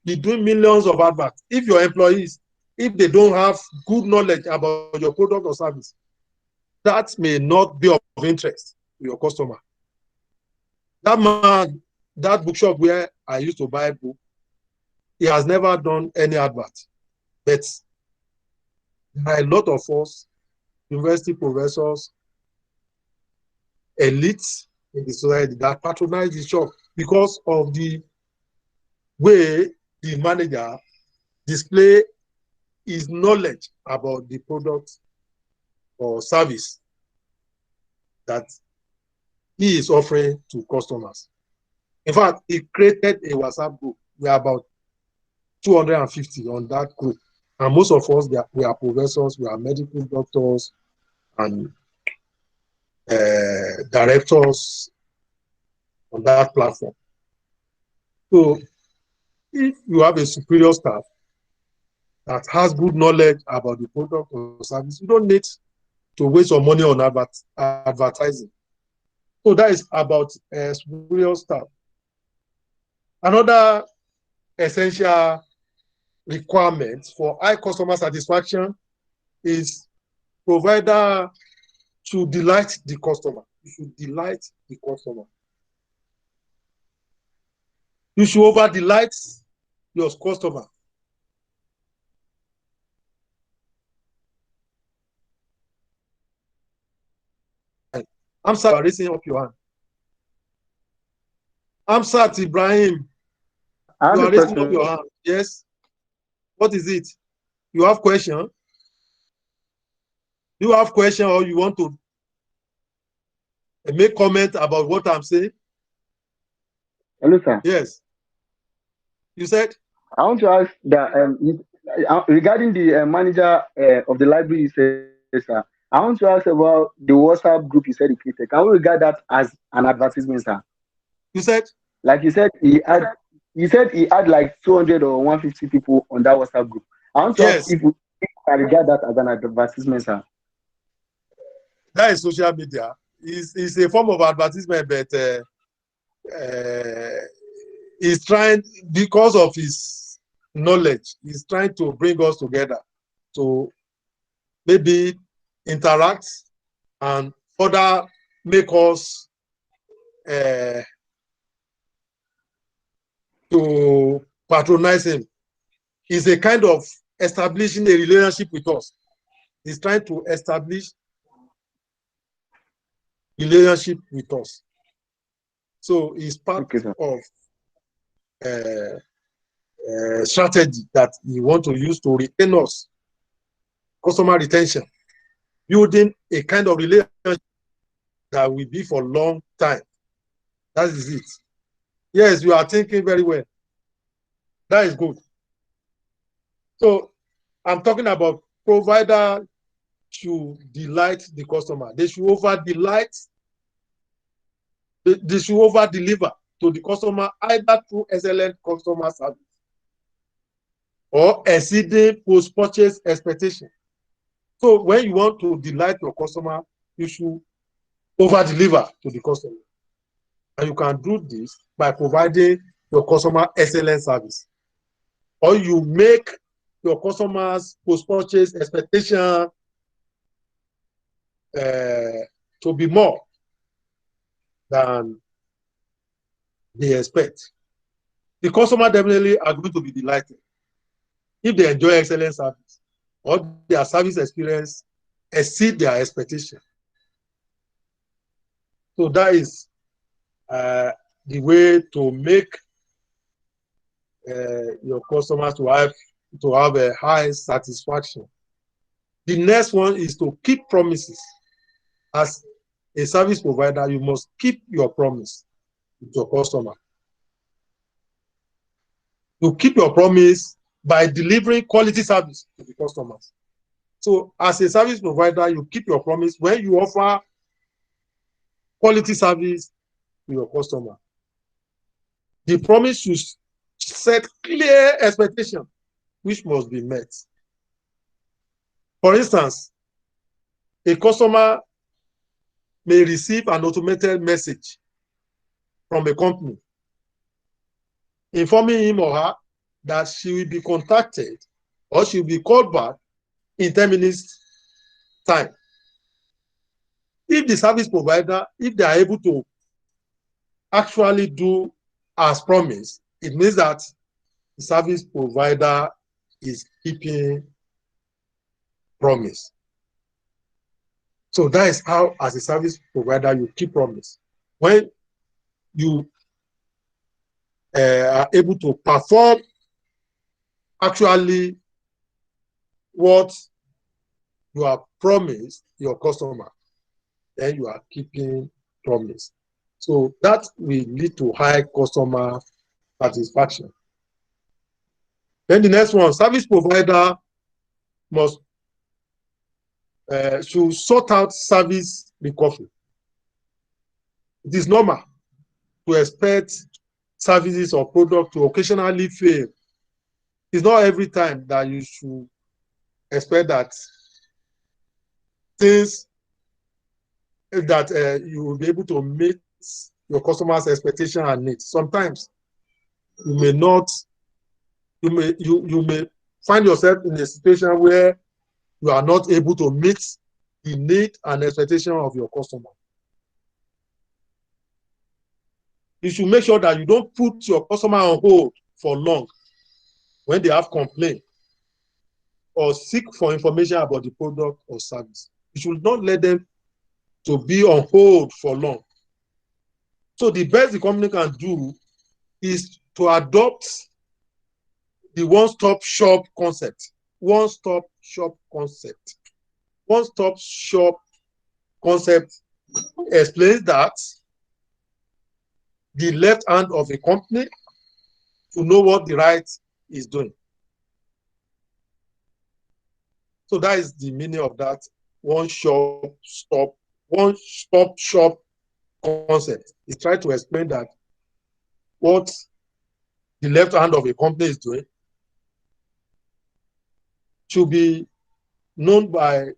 be doing millions of adverts. If your employees, if they don't have good knowledge about your product or service, that may not be of interest to your customer. That man, that bookshop where I used to buy book, he has never done any advert. But There are a lot of us, university professors, elites in the society that patronize the shop because of the way the manager display his knowledge about the product or service that he is offering to customers. In fact, he created a WhatsApp group. We are about 250 on that group. And most of us, we are professors, we are medical doctors, and directors on that platform. So if you have a superior staff that has good knowledge about the product or service, you don't need to waste your money on advertising. So that is about superior staff. Another essential requirement for high customer satisfaction is provider to delight the customer. You should delight the customer. You should over delight your customer. I'm sorry, raising up your hand. Amsat Ibrahim, I you have a are raising up question. your hand. Yes. What is it? You have question? You have question or you want to make comment about what I'm saying? Hello, sir. Yes. You said? I want to ask that regarding the manager of the library, you said, sir. I want to ask about the WhatsApp group you said he created. Can we regard that as an advertisement, sir? You said? Like you said he had like 200 or 150 people on that WhatsApp group. I want to ask Yes. if we can regard that as an advertisement, sir. That is social media. It's a form of advertisement, but he's trying, because of his knowledge, he's trying to bring us together to maybe interact and further make us to patronize him. He's a kind of establishing a relationship with us. He's trying to establish relationship with us. So it's part of strategy that you want to use to retain us, customer retention, building a kind of relationship that will be for a long time. That is it. Yes, you are thinking very well. That is good. So I'm talking about provider to delight the customer. They should over delight. They should over deliver to the customer either through excellent customer service or exceeding post-purchase expectation. So when you want to delight your customer, you should over-deliver to the customer. And you can do this by providing your customer excellent service. Or you make your customers post-purchase expectation to be more than they expect. The customer definitely are going to be delighted if they enjoy excellent service or their service experience exceed their expectation. So that is the way to make your customers to have a high satisfaction. The next one is to keep promises. As a service provider, you must keep your promise with your customer. You keep your promise by delivering quality service to the customers. So as a service provider, you keep your promise when you offer quality service to your customer. The promise should set clear expectations which must be met. For instance, a customer may receive an automated message from a company informing him or her that she will be contacted or she will be called back in 10 minutes time. If the service provider, if they are able to actually do as promised, it means that the service provider is keeping promise. So that is how, as a service provider, you keep promise. When you are able to perform actually what you have promised your customer, then you are keeping promise. So that will lead to high customer satisfaction. Then the next one, service provider must should sort out service recovery. It is normal to expect services or product to occasionally fail. It's not every time that you should expect that things that you will be able to meet your customers' expectation and needs. Sometimes you may not, you may find yourself in a situation where you are not able to meet the need and expectation of your customer. You should make sure that you don't put your customer on hold for long when they have complaint or seek for information about the product or service. You should not let them to be on hold for long. So the best the company can do is to adopt the one-stop shop concept. One-stop shop concept. One-stop shop concept explains that the left hand of a company to know what the right is doing. So that is the meaning of that one-stop shop concept. It's trying to explain that what the left hand of a company is doing should be known by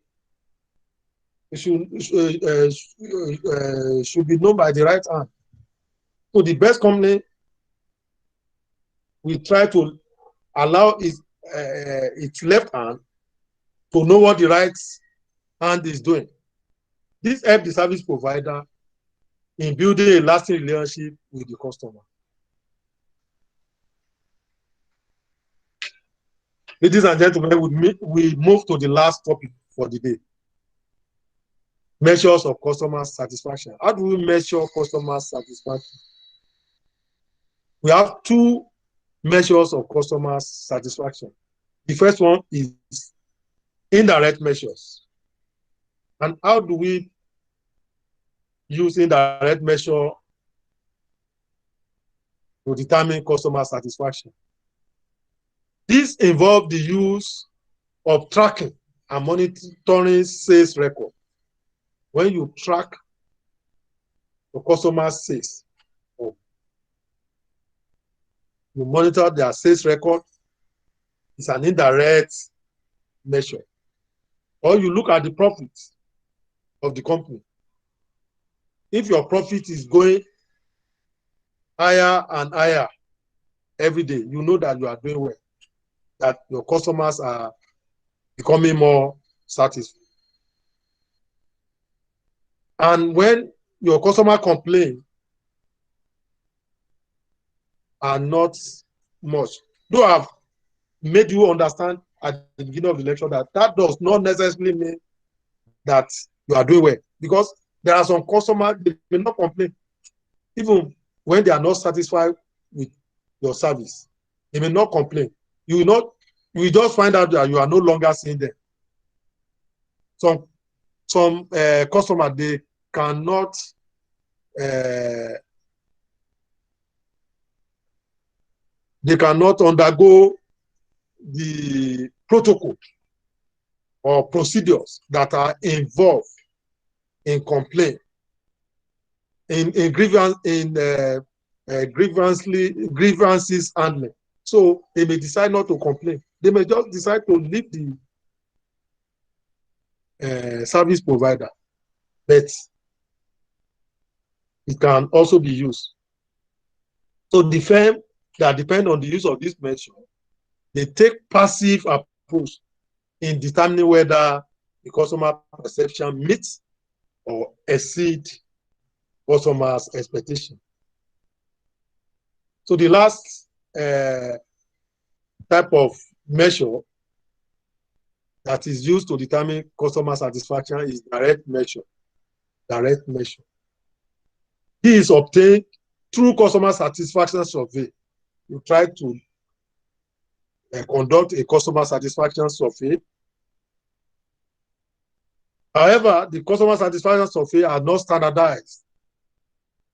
should be known by the right hand. So the best company will try to allow its left hand to know what the right hand is doing. This helps the service provider in building a lasting relationship with the customer. Ladies and gentlemen, we move to the last topic for the day. Measures of customer satisfaction. How do we measure customer satisfaction? We have two measures of customer satisfaction. The first one is indirect measures. And how do we use indirect measure to determine customer satisfaction? This involves the use of tracking and monitoring sales record. When you track the customer's sales, you monitor their sales record, it's an indirect measure. Or you look at the profits of the company. If your profit is going higher and higher every day, you know that you are doing well, that your customers are becoming more satisfied. And when your customer complain are not much, though I've made you understand at the beginning of the lecture that that does not necessarily mean that you are doing well, because there are some customers they may not complain even when they are not satisfied with your service. They may not complain. You will just find out that you are no longer seeing them. Some customers, they cannot undergo the protocol or procedures that are involved in complaint, in grievances handling. So they may decide not to complain. They may just decide to leave the service provider, but it can also be used. So the firm that depend on the use of this measure, they take passive approach in determining whether the customer perception meets or exceed customers' expectation. So the last type of measure that is used to determine customer satisfaction is direct measure. Direct measure. He is obtained through customer satisfaction survey. You try to conduct a customer satisfaction survey. However, the customer satisfaction survey are not standardized.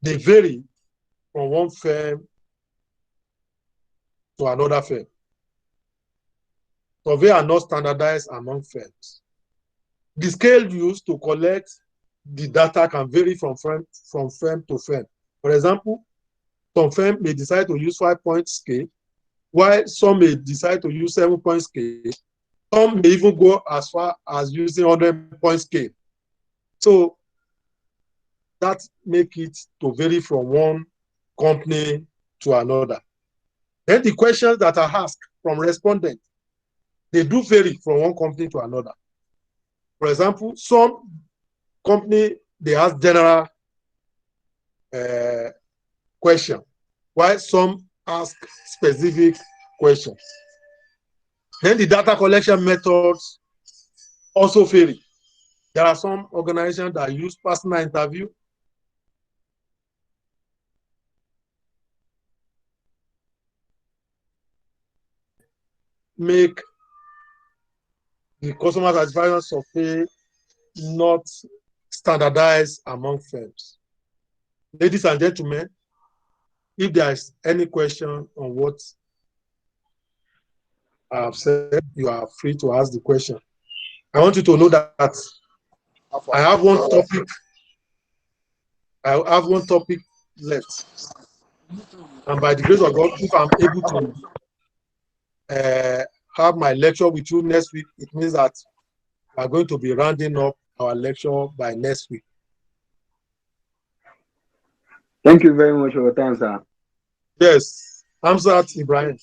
They vary from one firm to another firm. Survey are not standardized among firms. The scale used to collect the data can vary from firm to firm. For example, some firms may decide to use 5-point scale, while some may decide to use 7-point scale. Some may even go as far as using 100-point scale. So that makes it to vary from one company to another. Then the questions that are asked from respondents, they do vary from one company to another. For example, some company, they ask general question, while some ask specific questions. Then the data collection methods also vary. There are some organizations that use personal interview. Make the customer satisfaction survey not standardized among firms. Ladies and gentlemen, if there is any question on what I have said, you are free to ask the question. I want you to know that I have one topic. I have one topic left. And by the grace of God, if I'm able to have my lecture with you next week, it means that we are going to be rounding up our lecture by next week. Thank you very much for your time, sir. Yes, Hamzat Ibrahim.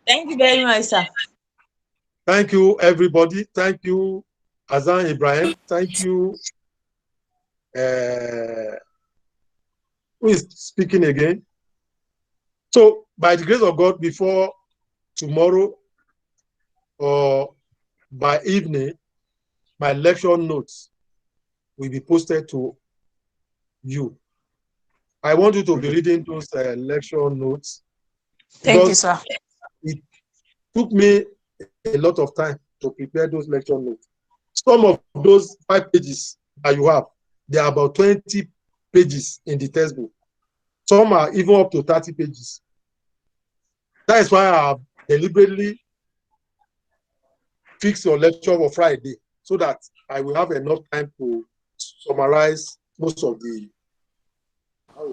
Thank you very much, sir. Thank you, everybody. Thank you, Azan Ibrahim. Thank you. Who is speaking again? So, by the grace of God, before tomorrow or by evening, my lecture notes will be posted to you. I want you to be reading those lecture notes. Thank you, sir. It took me a lot of time to prepare those lecture notes. Some of those 5 pages that you have, there are about 20 pages in the textbook. Some are even up to 30 pages. That is why I have deliberately fixed your lecture for Friday, so that I will have enough time to summarize most of the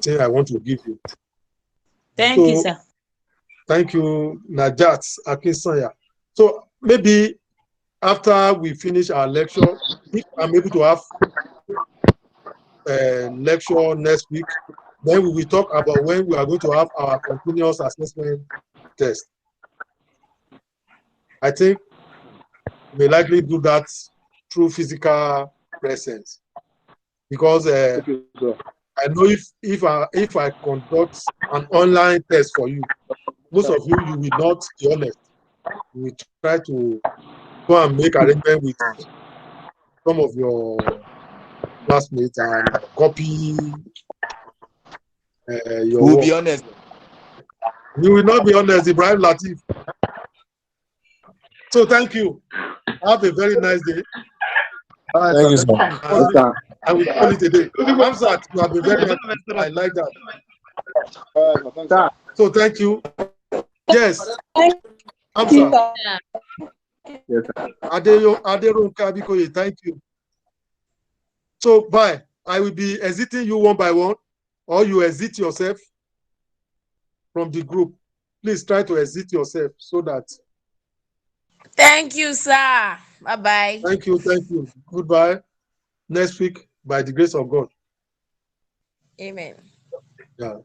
things I want to give you. Thank you, sir. Thank you, Najat Akinsanya. So maybe after we finish our lecture, if I'm able to have a lecture next week, then we will talk about when we are going to have our continuous assessment test. I think we may likely do that through physical presence, because I know if I conduct an online test for you, most of you will not be honest. You will try to go and make arrangement with some of your classmates and copy your We'll work. be honest. You will not be honest, Ibrahim Latif. So thank you. Have a very nice day. Thank you, sir. I will call it a day. Hamzat, you have been very happy. I like that. So thank you. Yes. Hamzat. Yes, sir. Aderonka Abikoye, thank you. So bye. I will be exiting you one by one, or you exit yourself from the group. Please try to exit yourself so that. Thank you, sir. Bye-bye. Thank you, thank you. Goodbye. Next week, by the grace of God. Amen. Yeah.